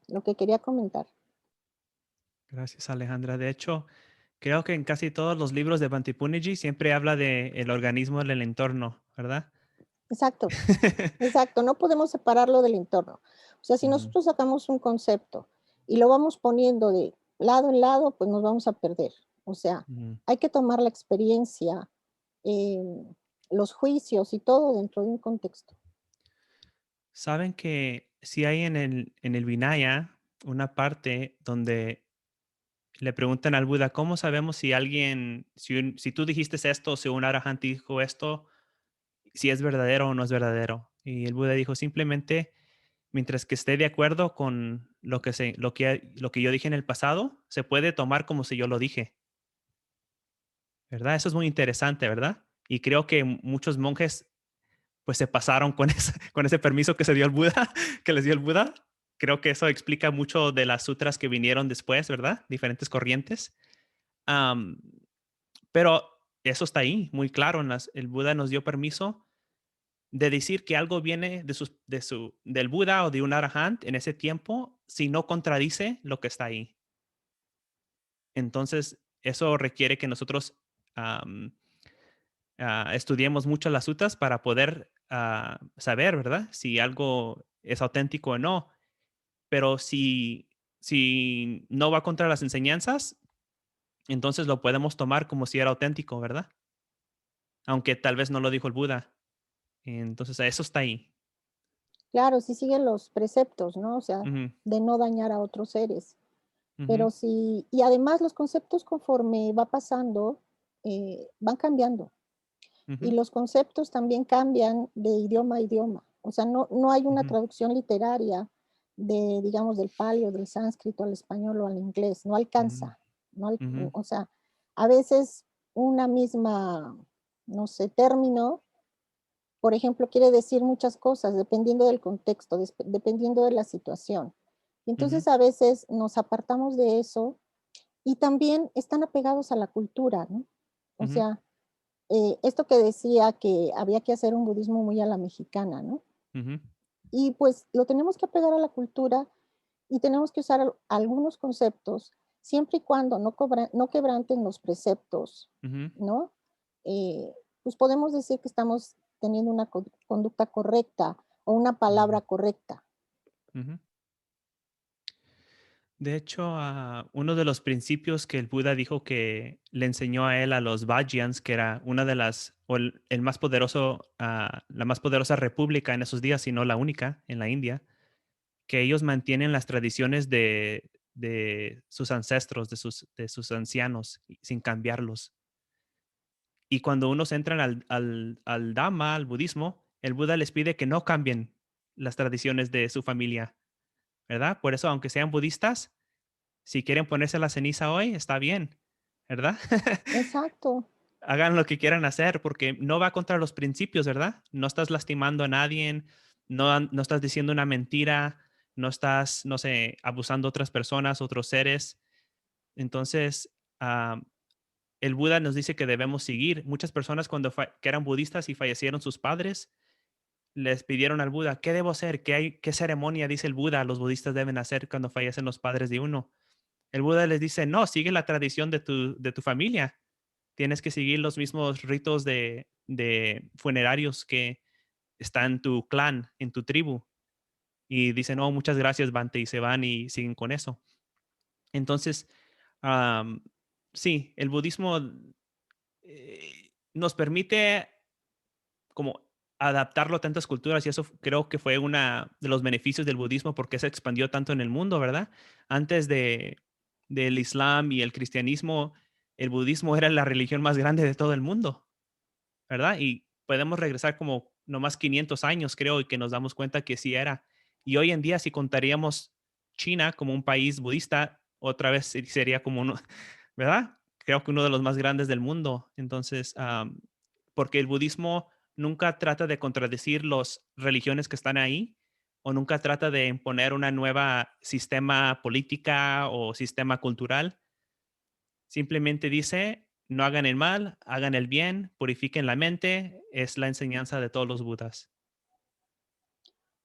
lo que quería comentar. Gracias, Alejandra. De hecho, creo que en casi todos los libros de Bantipuniji siempre habla de el organismo del entorno, ¿verdad? Exacto, exacto. No podemos separarlo del entorno. O sea, si Ujú, nosotros sacamos un concepto y lo vamos poniendo de lado en lado, pues nos vamos a perder. O sea, ujú. hay que tomar la experiencia, eh, los juicios y todo dentro de un contexto. Saben que si hay en el Vinaya una parte donde le preguntan al Buda, ¿cómo sabemos si alguien, si tú dijiste esto, si un arahant dijo esto, si es verdadero o no es verdadero? Y el Buda dijo simplemente, mientras que esté de acuerdo con lo que yo dije en el pasado, se puede tomar como si yo lo dije, ¿verdad? Eso es muy interesante, ¿verdad? Y creo que muchos monjes pues se pasaron con con ese permiso que se dio el Buda, que les dio el Buda. Creo que eso explica mucho de las sutras que vinieron después, ¿verdad? Diferentes corrientes. Am, pero eso está ahí, muy claro. El Buda nos dio permiso de decir que algo viene del Buda o de un Arahant en ese tiempo si no contradice lo que está ahí. Entonces, eso requiere que nosotros am, estudiemos mucho las sutras para poder saber, ¿verdad? Si algo es auténtico o no. Pero si no va contra las enseñanzas, entonces lo podemos tomar como si era auténtico, ¿verdad? Aunque tal vez no lo dijo el Buda. Entonces, eso está ahí. Claro, si siguen los preceptos, ¿no? O sea, Ujú, de no dañar a otros seres. ujú, Pero sí, y además los conceptos conforme va pasando, van cambiando. Y ujú, los conceptos también cambian de idioma a idioma. O sea, no hay una ujú, traducción literaria de, digamos, del pali o del sánscrito al español o al inglés. No ujú, alcanza. No, ujú, o sea, a veces una misma, no sé, término por ejemplo, quiere decir muchas cosas dependiendo del contexto, dependiendo de la situación. Y Ujú, entonces a veces nos apartamos de eso y también están apegados a la cultura, ¿no? O ujú, sea, esto que decía que había que hacer un budismo muy a la mexicana, ¿no? ujú, Y pues lo tenemos que apegar a la cultura y tenemos que usar algunos conceptos siempre y cuando no quebranten los preceptos, ujú, ¿no? Pues podemos decir que estamos teniendo una conducta correcta o una mm, palabra correcta. ujú. De hecho, uno de los principios que el Buda dijo que le enseñó a él a los Vajrayans, que era una de las, o el más poderoso, la más poderosa república en esos días, si no la única en la India, que ellos mantienen las tradiciones de sus ancestros, de sus ancianos, sin cambiarlos. Y cuando unos entran al Dhamma, al budismo, el Buda les pide que no cambien las tradiciones de su familia, ¿verdad? Por eso, aunque sean budistas, si quieren ponerse la ceniza hoy, está bien, ¿verdad? Exacto, Hagan lo que quieran hacer porque no va contra los principios, ¿verdad? No estás lastimando a nadie, no estás diciendo una mentira, no estás, no sé, abusando a otras personas, otros seres. Entonces, el Buda nos dice que debemos seguir. Muchas personas que eran budistas y fallecieron sus padres, les pidieron al Buda, ¿qué debo hacer? ¿Qué ceremonia dice el Buda los budistas deben hacer cuando fallecen los padres de uno? El Buda les dice, no, sigue la tradición de tu familia. Tienes que seguir los mismos ritos de funerarios que está en tu clan, en tu tribu. Y dicen, no, muchas gracias, Bante, y se van y siguen con eso. Entonces, am, sí, el budismo nos permite como adaptarlo a tantas culturas y eso creo que fue uno de los beneficios del budismo porque se expandió tanto en el mundo, ¿verdad? Antes del Islam y el cristianismo, el budismo era la religión más grande de todo el mundo, ¿verdad? Y podemos regresar como nomás 500 años, creo, y que nos damos cuenta que sí era. Y hoy en día, si contaríamos China como un país budista, otra vez sería como uno, ¿verdad? Creo que uno de los más grandes del mundo. Entonces, porque el budismo nunca trata de contradecir las religiones que están ahí o nunca trata de imponer una nueva sistema política o sistema cultural. Simplemente dice, no hagan el mal, hagan el bien, purifiquen la mente. Es la enseñanza de todos los budas.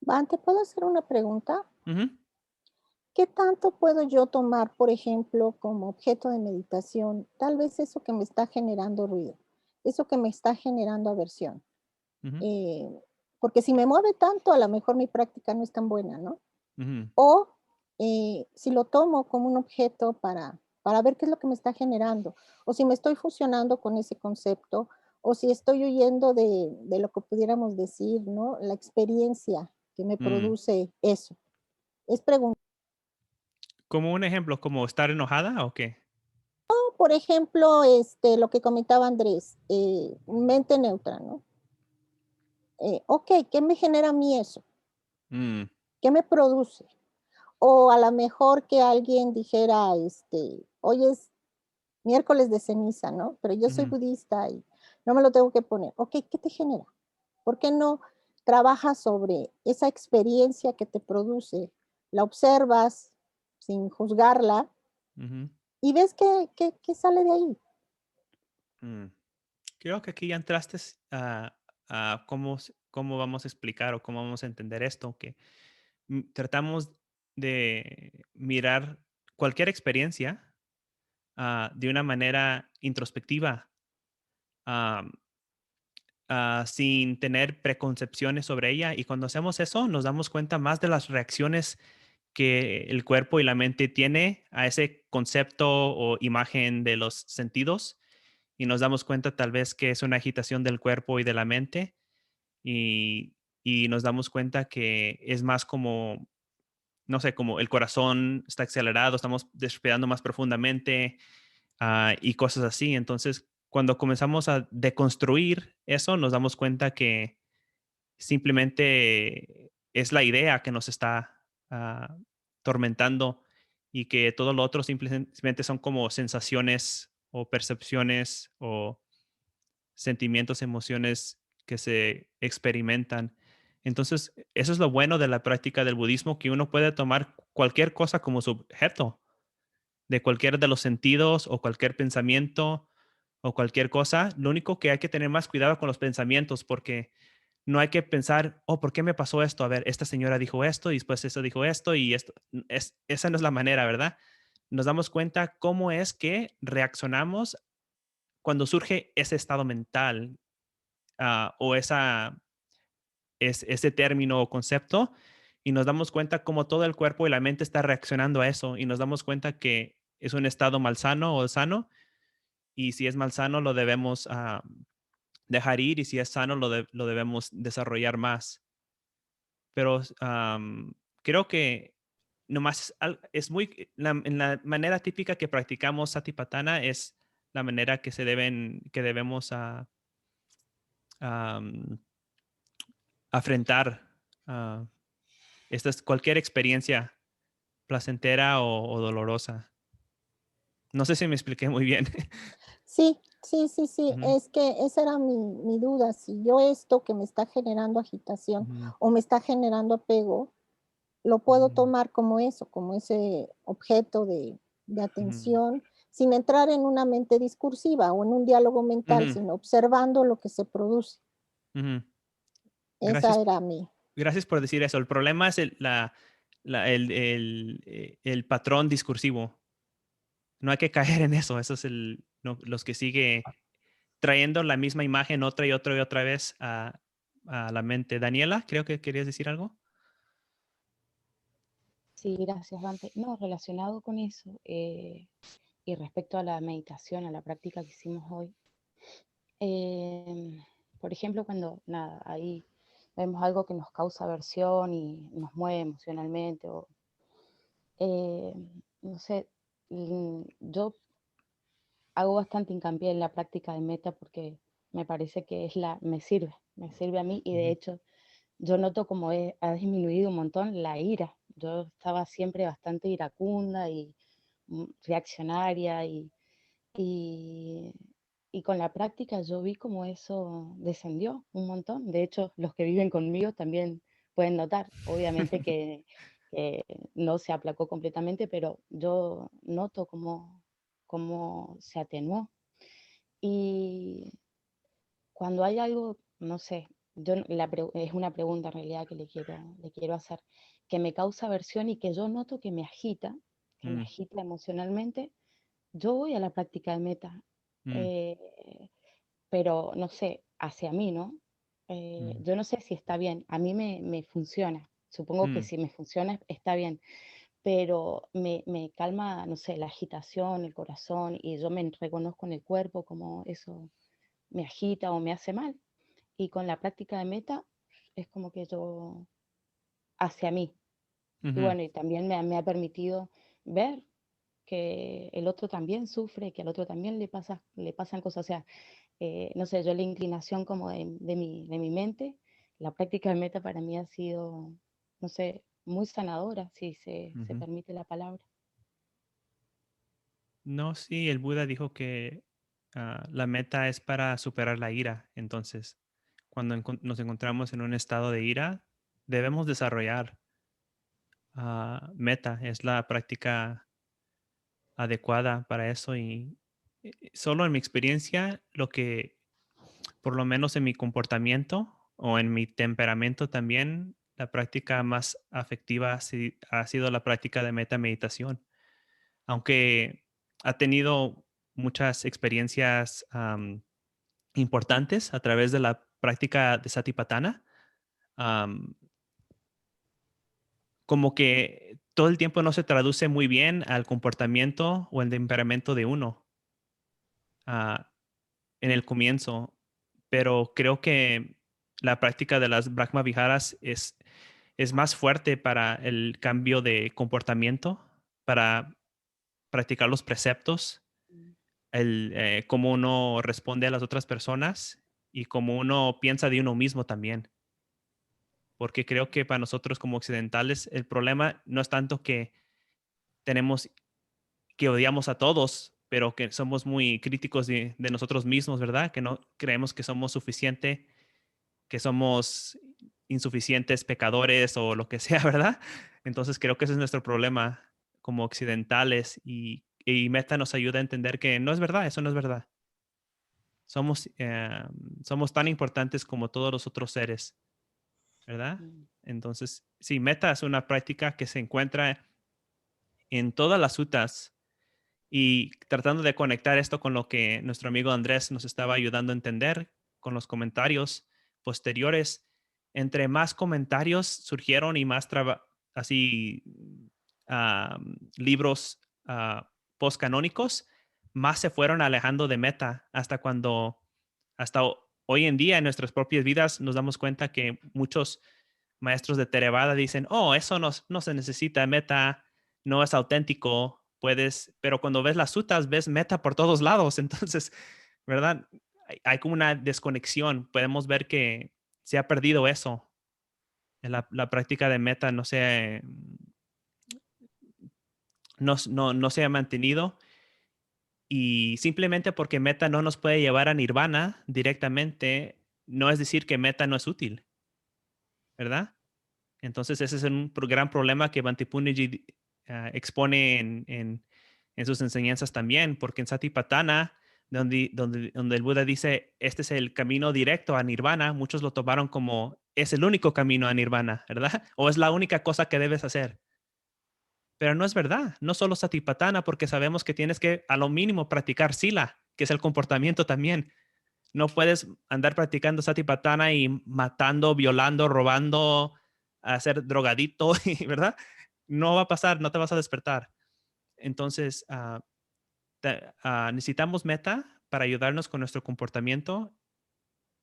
Van, ¿te puedo hacer una pregunta? Ujú, ¿Qué tanto puedo yo tomar, por ejemplo, como objeto de meditación, tal vez eso que me está generando ruido, eso que me está generando aversión? ujú, Eh, Porque si me mueve tanto, a lo mejor mi práctica no es tan buena, ¿no? ujú, O si lo tomo como un objeto para ver qué es lo que me está generando, o si me estoy fusionando con ese concepto, o si estoy huyendo de lo que pudiéramos decir, ¿no? La experiencia que me mm. produce eso. Es preguntar, Como un ejemplo, como estar enojada o qué. por ejemplo, lo que comentaba Andrés, mente neutra, ¿no? Ok, ¿qué me genera a mí eso? Mm, ¿Qué me produce? O a lo mejor que alguien dijera, hoy es miércoles de ceniza, ¿no? Pero yo soy ujú, budista y no me lo tengo que poner. Ok, ¿qué te genera? ¿Por qué no trabajas sobre esa experiencia que te produce? La observas sin juzgarla ujú, y ves qué sale de ahí. mm. Creo que aquí ya entraste a cómo vamos a explicar o cómo vamos a entender esto, que tratamos de mirar cualquier experiencia de una manera introspectiva, am, sin tener preconcepciones sobre ella. Y cuando hacemos eso, nos damos cuenta más de las reacciones que el cuerpo y la mente tiene a ese concepto o imagen de los sentidos. Y nos damos cuenta tal vez que es una agitación del cuerpo y de la mente. Y nos damos cuenta que es más como, no sé, como el corazón está acelerado, estamos respirando más profundamente, y cosas así. Entonces, cuando comenzamos a deconstruir eso, nos damos cuenta que simplemente es la idea que nos está tormentando y que todo lo otro simplemente son como sensaciones o percepciones o sentimientos, emociones que se experimentan. Entonces, eso es lo bueno de la práctica del budismo, que uno puede tomar cualquier cosa como sujeto de cualquier de los sentidos o cualquier pensamiento o cualquier cosa. Lo único que hay que tener más cuidado con los pensamientos, porque no hay que pensar, oh, ¿por qué me pasó esto? A ver, esta señora dijo esto y después eso dijo esto y esto. Esa no es la manera, ¿verdad? Nos damos cuenta cómo es que reaccionamos cuando surge ese estado mental, o ese término o concepto, y nos damos cuenta cómo todo el cuerpo y la mente está reaccionando a eso, y nos damos cuenta que es un estado malsano o sano, y si es malsano lo debemos dejar ir, y si es sano lo debemos desarrollar más. Pero creo que nomás es muy, en la manera típica que practicamos Satipatthana es la manera que debemos am, afrontar ah, cualquier experiencia placentera o dolorosa. No sé si me expliqué muy bien. Sí, sí, sí, sí, Ujú, es que esa era mi duda, si yo esto que me está generando agitación ujú, o me está generando apego, lo puedo ujú, tomar como eso, como ese objeto de ujú, atención, sin entrar en una mente discursiva o en un diálogo mental, ujú, sino observando lo que se produce. ujú. Esa Gracias, era mi. gracias por decir eso. El problema es el patrón discursivo. No hay que caer en eso. Eso es los que sigue trayendo la misma imagen otra y otra y otra vez a la mente. Daniela, creo que querías decir algo. Sí, gracias, Dante. No, relacionado con eso, y respecto a la meditación, a la práctica que hicimos hoy, eh, por ejemplo, cuando nada, ahí vemos algo que nos causa aversión y nos mueve emocionalmente, o eh, no sé, yo hago bastante hincapié en la práctica de meta porque me parece que me sirve a mí y de Ujú, hecho yo noto como ha disminuido un montón la ira. Yo estaba siempre bastante iracunda y reaccionaria y, y con la práctica yo vi como eso descendió un montón. De hecho, los que viven conmigo también pueden notar. Obviamente que no se aplacó completamente, pero yo noto cómo se atenuó. Y cuando hay algo, no sé, es una pregunta en realidad que le quiero hacer, que me causa aversión y que yo noto que me mm, agita emocionalmente, yo voy a la práctica de meta, mm, eh, pero no sé, hacia mí, ¿no? mm, Yo no sé si está bien, a mí me funciona, supongo que mm, si me funciona está bien, pero me calma, no sé, la agitación, el corazón, y yo me reconozco en el cuerpo como eso me agita o me hace mal. Y con la práctica de meta es como que yo hacia mí. Y ujú. bueno, y también me ha permitido ver que el otro también sufre, que al otro también le pasan cosas. O sea, no sé, yo la inclinación como de mi mente, la práctica de meta para mí ha sido, no sé, muy sanadora, si se Ujú. permite la palabra. No, sí, el Buda dijo que la meta es para superar la ira. Entonces, cuando nos encontramos en un estado de ira, debemos desarrollar meta. Es la práctica adecuada para eso. Y solo en mi experiencia, por lo menos en mi comportamiento o en mi temperamento también, la práctica más afectiva ha sido la práctica de meta meditación. Aunque ha tenido muchas experiencias importantes a través de la práctica de Satipatthana, am, como que todo el tiempo no se traduce muy bien al comportamiento o el temperamento de uno ah, en el comienzo, pero creo que la práctica de las Brahma Viharas es más fuerte para el cambio de comportamiento, para practicar los preceptos, cómo uno responde a las otras personas y cómo uno piensa de uno mismo también. Porque creo que para nosotros como occidentales el problema no es tanto que tenemos que odiamos a todos, pero que somos muy críticos de nosotros mismos, ¿verdad? Que no creemos que somos suficiente que somos insuficientes pecadores o lo que sea, ¿verdad? Entonces creo que ese es nuestro problema como occidentales y Meta nos ayuda a entender que no es verdad, eso no es verdad. Somos, somos tan importantes como todos los otros seres, ¿verdad? Entonces, sí, Meta es una práctica que se encuentra en todas las suttas y tratando de conectar esto con lo que nuestro amigo Andrés nos estaba ayudando a entender con los comentarios posteriores. Entre más comentarios surgieron y más así libros postcanónicos, más se fueron alejando de Meta hasta cuando, hoy en día en nuestras propias vidas nos damos cuenta que muchos maestros de Theravada dicen, oh, eso no se necesita, Meta no es auténtico, pero cuando ves las suttas, ves Meta por todos lados, entonces, ¿verdad? Hay como una desconexión, podemos ver que se ha perdido eso. La práctica de Meta no se ha mantenido y simplemente porque Meta no nos puede llevar a Nirvana directamente, no es decir que Meta no es útil, ¿verdad? Entonces ese es un gran problema que Bhante expone en sus enseñanzas también, porque en Satipatthana, donde el Buda dice, este es el camino directo a Nirvana, muchos lo tomaron como, es el único camino a Nirvana, ¿verdad? O es la única cosa que debes hacer. Pero no es verdad, no solo Satipatthana, porque sabemos que tienes que a lo mínimo practicar Sila, que es el comportamiento también. No puedes andar practicando Satipatthana y matando, violando, robando, a ser drogadito, ¿verdad? No va a pasar, no te vas a despertar. Entonces, necesitamos Meta para ayudarnos con nuestro comportamiento,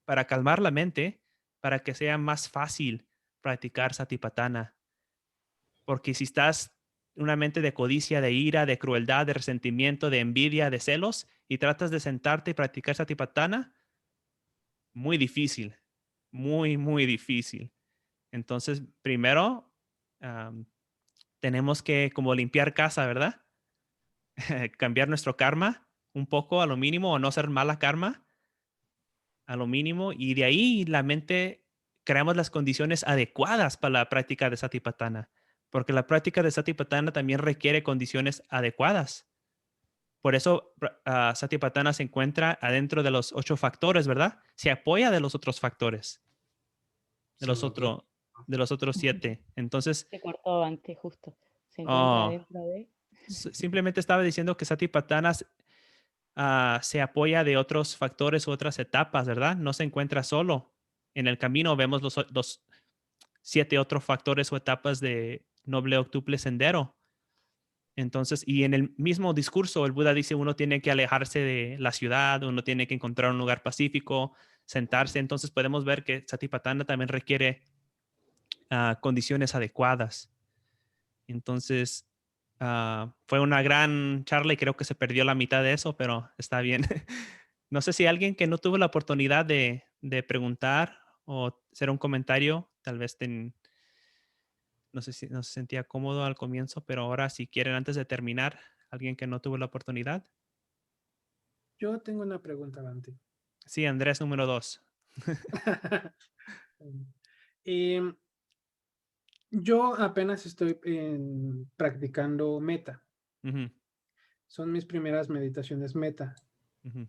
para calmar la mente, para que sea más fácil practicar Satipatthana. Porque si estás en una mente de codicia, de ira, de crueldad, de resentimiento, de envidia, de celos, y tratas de sentarte y practicar Satipatthana, muy difícil, muy, muy difícil. Entonces, primero, tenemos que como limpiar casa, ¿verdad? Cambiar nuestro karma un poco a lo mínimo o no ser mala karma a lo mínimo. Y de ahí la mente creamos las condiciones adecuadas para la práctica de Satipatthana. Porque la práctica de Satipatthana también requiere condiciones adecuadas. Por eso Satipatthana se encuentra adentro de los 8 factores, ¿verdad? Se apoya de los otros factores, de Se los, me ocurre. de los otros 7. Entonces, Se cortó antes, justo. Se encuentra oh, dentro de... simplemente estaba diciendo que Satipatthana se apoya de otros factores u otras etapas, ¿verdad? No se encuentra solo. En el camino vemos los 7 otros factores o etapas de noble octuple sendero. Entonces, y en el mismo discurso, el Buda dice uno tiene que alejarse de la ciudad, uno tiene que encontrar un lugar pacífico, sentarse. Entonces podemos ver que Satipatthana también requiere condiciones adecuadas. Entonces, fue una gran charla y creo que se perdió la mitad de eso, pero está bien. No sé si alguien que no tuvo la oportunidad de preguntar o hacer un comentario, tal vez no sé si no se sentía cómodo al comienzo, pero ahora si quieren antes de terminar, alguien que no tuvo la oportunidad. Yo tengo una pregunta, Dante. Sí, Andrés número 2. Em, yo apenas estoy practicando meta. Ujú, Son mis primeras meditaciones meta. ujú,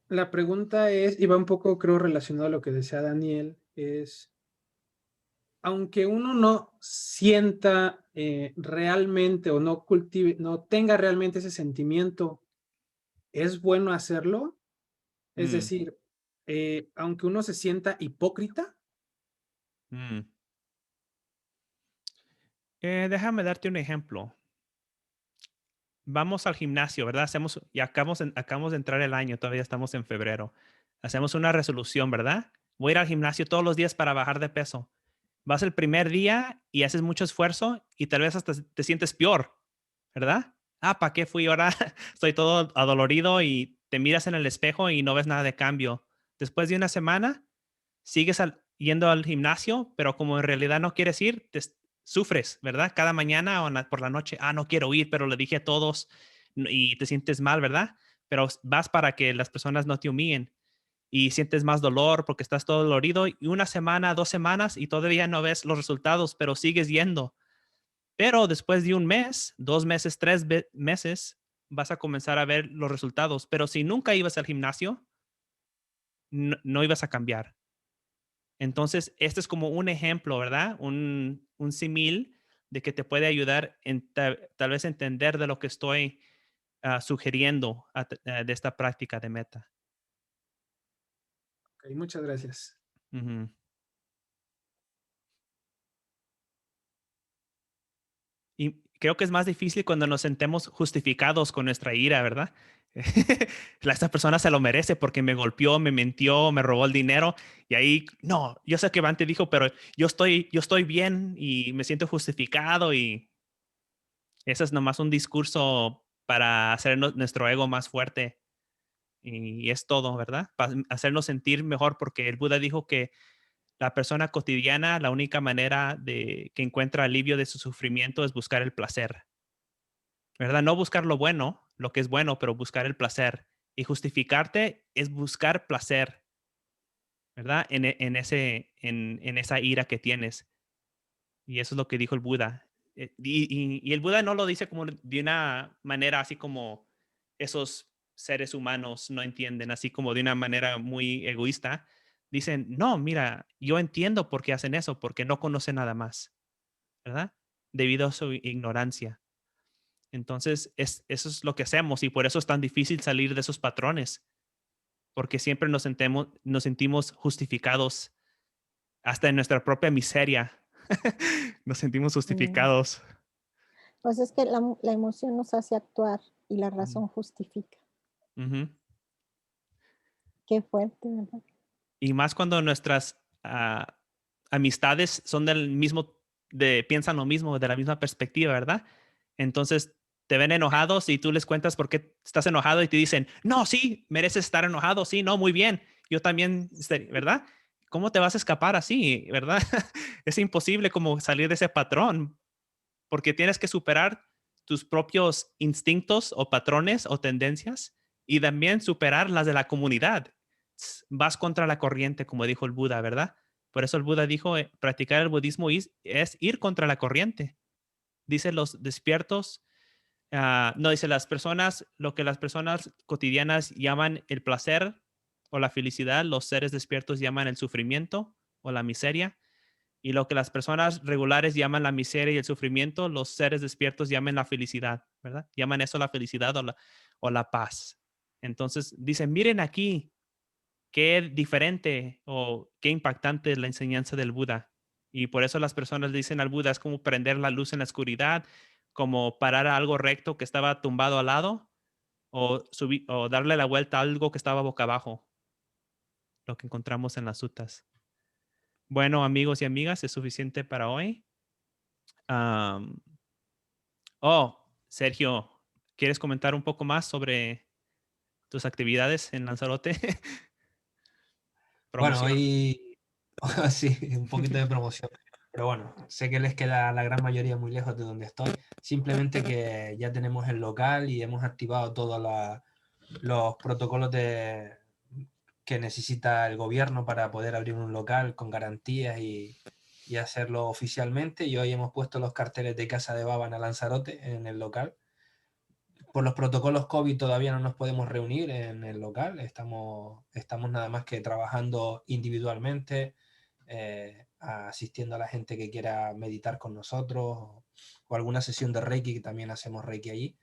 La pregunta es, y va un poco creo relacionado a lo que decía Daniel, es, aunque uno no sienta realmente o no cultive, no tenga realmente ese sentimiento, ¿es bueno hacerlo? Es mm, decir, aunque uno se sienta hipócrita. mm. Déjame darte un ejemplo. Vamos al gimnasio, ¿verdad? Y acabamos de entrar el año, todavía estamos en febrero. Hacemos una resolución, ¿verdad? Voy a ir al gimnasio todos los días para bajar de peso. Vas el primer día y haces mucho esfuerzo y tal vez hasta te sientes peor, ¿verdad? ¿Para qué fui ahora? Estoy todo adolorido y te miras en el espejo y no ves nada de cambio. Después de una semana, sigues yendo al gimnasio, pero como en realidad no quieres ir, sufres, ¿verdad? Cada mañana o por la noche, no quiero ir, pero le dije a todos y te sientes mal, ¿verdad? Pero vas para que las personas no te humillen. y sientes más dolor porque estás todo dolorido, y una semana, 2 semanas y todavía no ves los resultados, pero sigues yendo. Pero después de un mes, 2 meses, 3 meses, vas a comenzar a ver los resultados. Pero si nunca ibas al gimnasio, no ibas a cambiar. Entonces, este es como un ejemplo, ¿verdad? Un símil de que te puede ayudar en tal vez entender de lo que estoy sugiriendo de esta práctica de meta. Ok, muchas gracias. Ujú. Y creo que es más difícil cuando nos sentemos justificados con nuestra ira, ¿verdad? Esta persona se lo merece porque me golpeó, me mintió, me robó el dinero. Y ahí, no, yo sé que Van te dijo, pero yo estoy bien y me siento justificado. Y eso es nomás un discurso para hacer nuestro ego más fuerte. Y es todo, ¿verdad? Para hacernos sentir mejor, porque el Buda dijo que la persona cotidiana, la única manera de que encuentra alivio de su sufrimiento es buscar el placer, ¿verdad? No buscar lo bueno, lo que es bueno, pero buscar el placer. Y justificarte es buscar placer, ¿verdad? En esa ira que tienes. Y eso es lo que dijo el Buda. Y el Buda no lo dice como de una manera así como esos seres humanos no entienden, así como de una manera muy egoísta. Dicen, no, mira, yo entiendo por qué hacen eso, porque no conocen nada más, ¿verdad? Debido a su ignorancia. Entonces, eso es lo que hacemos y por eso es tan difícil salir de esos patrones, porque siempre nos sentimos justificados hasta en nuestra propia miseria. Nos sentimos Mm. justificados. Pues es que la emoción nos hace actuar y la Ujú. razón justifica. Ujú. Qué fuerte, ¿verdad? Y más cuando nuestras amistades son del mismo, piensan lo mismo, de la misma perspectiva, ¿verdad? Entonces te ven enojados y tú les cuentas por qué estás enojado y te dicen, no, sí, mereces estar enojado, sí, no, muy bien, yo también, ¿verdad? ¿Cómo te vas a escapar así, verdad? Es imposible como salir de ese patrón porque tienes que superar tus propios instintos o patrones o tendencias y también superar las de la comunidad. Vas contra la corriente, como dijo el Buda, ¿verdad? Por eso el Buda dijo, practicar el budismo es ir contra la corriente. Dice los despiertos, no, dice las personas, lo que las personas cotidianas llaman el placer o la felicidad, los seres despiertos llaman el sufrimiento o la miseria. Y lo que las personas regulares llaman la miseria y el sufrimiento, los seres despiertos llaman la felicidad, ¿verdad? Llaman eso la felicidad o la paz. Entonces dicen, miren aquí, qué diferente o qué impactante es la enseñanza del Buda. Y por eso las personas dicen al Buda, es como prender la luz en la oscuridad, como parar a algo recto que estaba tumbado al lado o darle la vuelta a algo que estaba boca abajo, lo que encontramos en las sutas. Bueno, amigos y amigas, es suficiente para hoy. Um, Sergio, ¿quieres comentar un poco más sobre tus actividades en Lanzarote? Bueno, Promoción. hoy sí, un poquito de promoción. Pero bueno, sé que les queda la gran mayoría muy lejos de donde estoy. Simplemente que ya tenemos el local y hemos activado todos los protocolos que necesita el gobierno para poder abrir un local con garantías y hacerlo oficialmente. Y hoy hemos puesto los carteles de Casa de Bábana Lanzarote en el local. Por los protocolos COVID todavía no nos podemos reunir en el local, estamos nada más que trabajando individualmente, asistiendo a la gente que quiera meditar con nosotros o alguna sesión de Reiki, que también hacemos Reiki allí,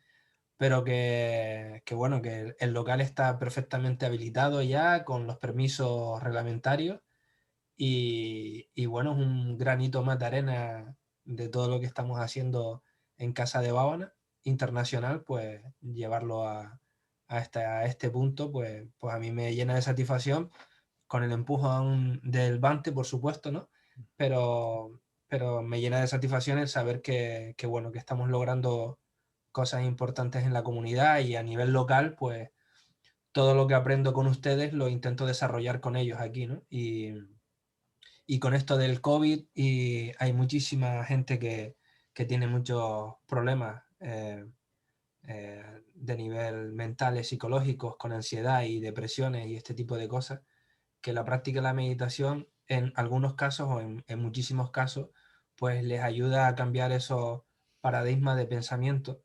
pero que bueno, que el local está perfectamente habilitado ya con los permisos reglamentarios y bueno, es un granito más de arena de todo lo que estamos haciendo en Casa de Bábana internacional, pues llevarlo a este punto, pues a mí me llena de satisfacción con el empujón del Bante, por supuesto, ¿no? Pero me llena de satisfacción el saber bueno, que estamos logrando cosas importantes en la comunidad y a nivel local, pues todo lo que aprendo con ustedes lo intento desarrollar con ellos aquí, ¿no? Y con esto del COVID y hay muchísima gente que tiene muchos problemas de nivel mentales, psicológicos, con ansiedad y depresiones y este tipo de cosas. que la práctica de la meditación en algunos casos o en muchísimos casos pues les ayuda a cambiar esos paradigmas de pensamiento.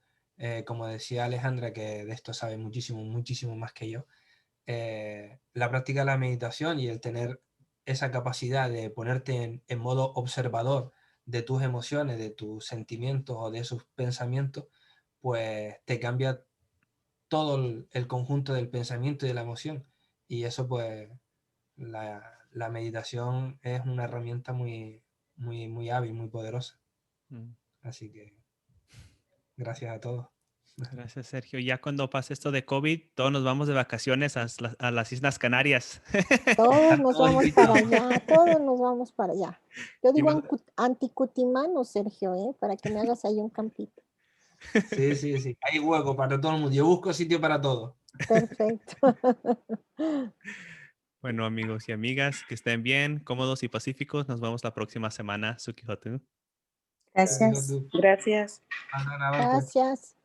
Como decía Alejandra, que de esto sabe muchísimo, muchísimo más que yo, la práctica de la meditación y el tener esa capacidad de ponerte en modo observador de tus emociones, de tus sentimientos o de esos pensamientos, pues te cambia todo el conjunto del pensamiento y de la emoción. Y eso pues la meditación es una herramienta muy, muy, muy hábil, muy poderosa. Así que gracias a todos. Gracias, Sergio. Ya cuando pase esto de COVID, todos nos vamos de vacaciones a las Islas Canarias. Todos nos Todos vamos invitados. para allá, todos nos vamos para allá. Yo digo vas- anticutimano, Sergio, para que me hagas ahí un campito. Sí, sí, sí. Hay hueco para todo el mundo. Yo busco sitio para todo. Perfecto. Bueno, amigos y amigas, que estén bien, cómodos y pacíficos. Nos vemos la próxima semana. Sukihotu. Gracias. Gracias. Hasta la próxima. Gracias.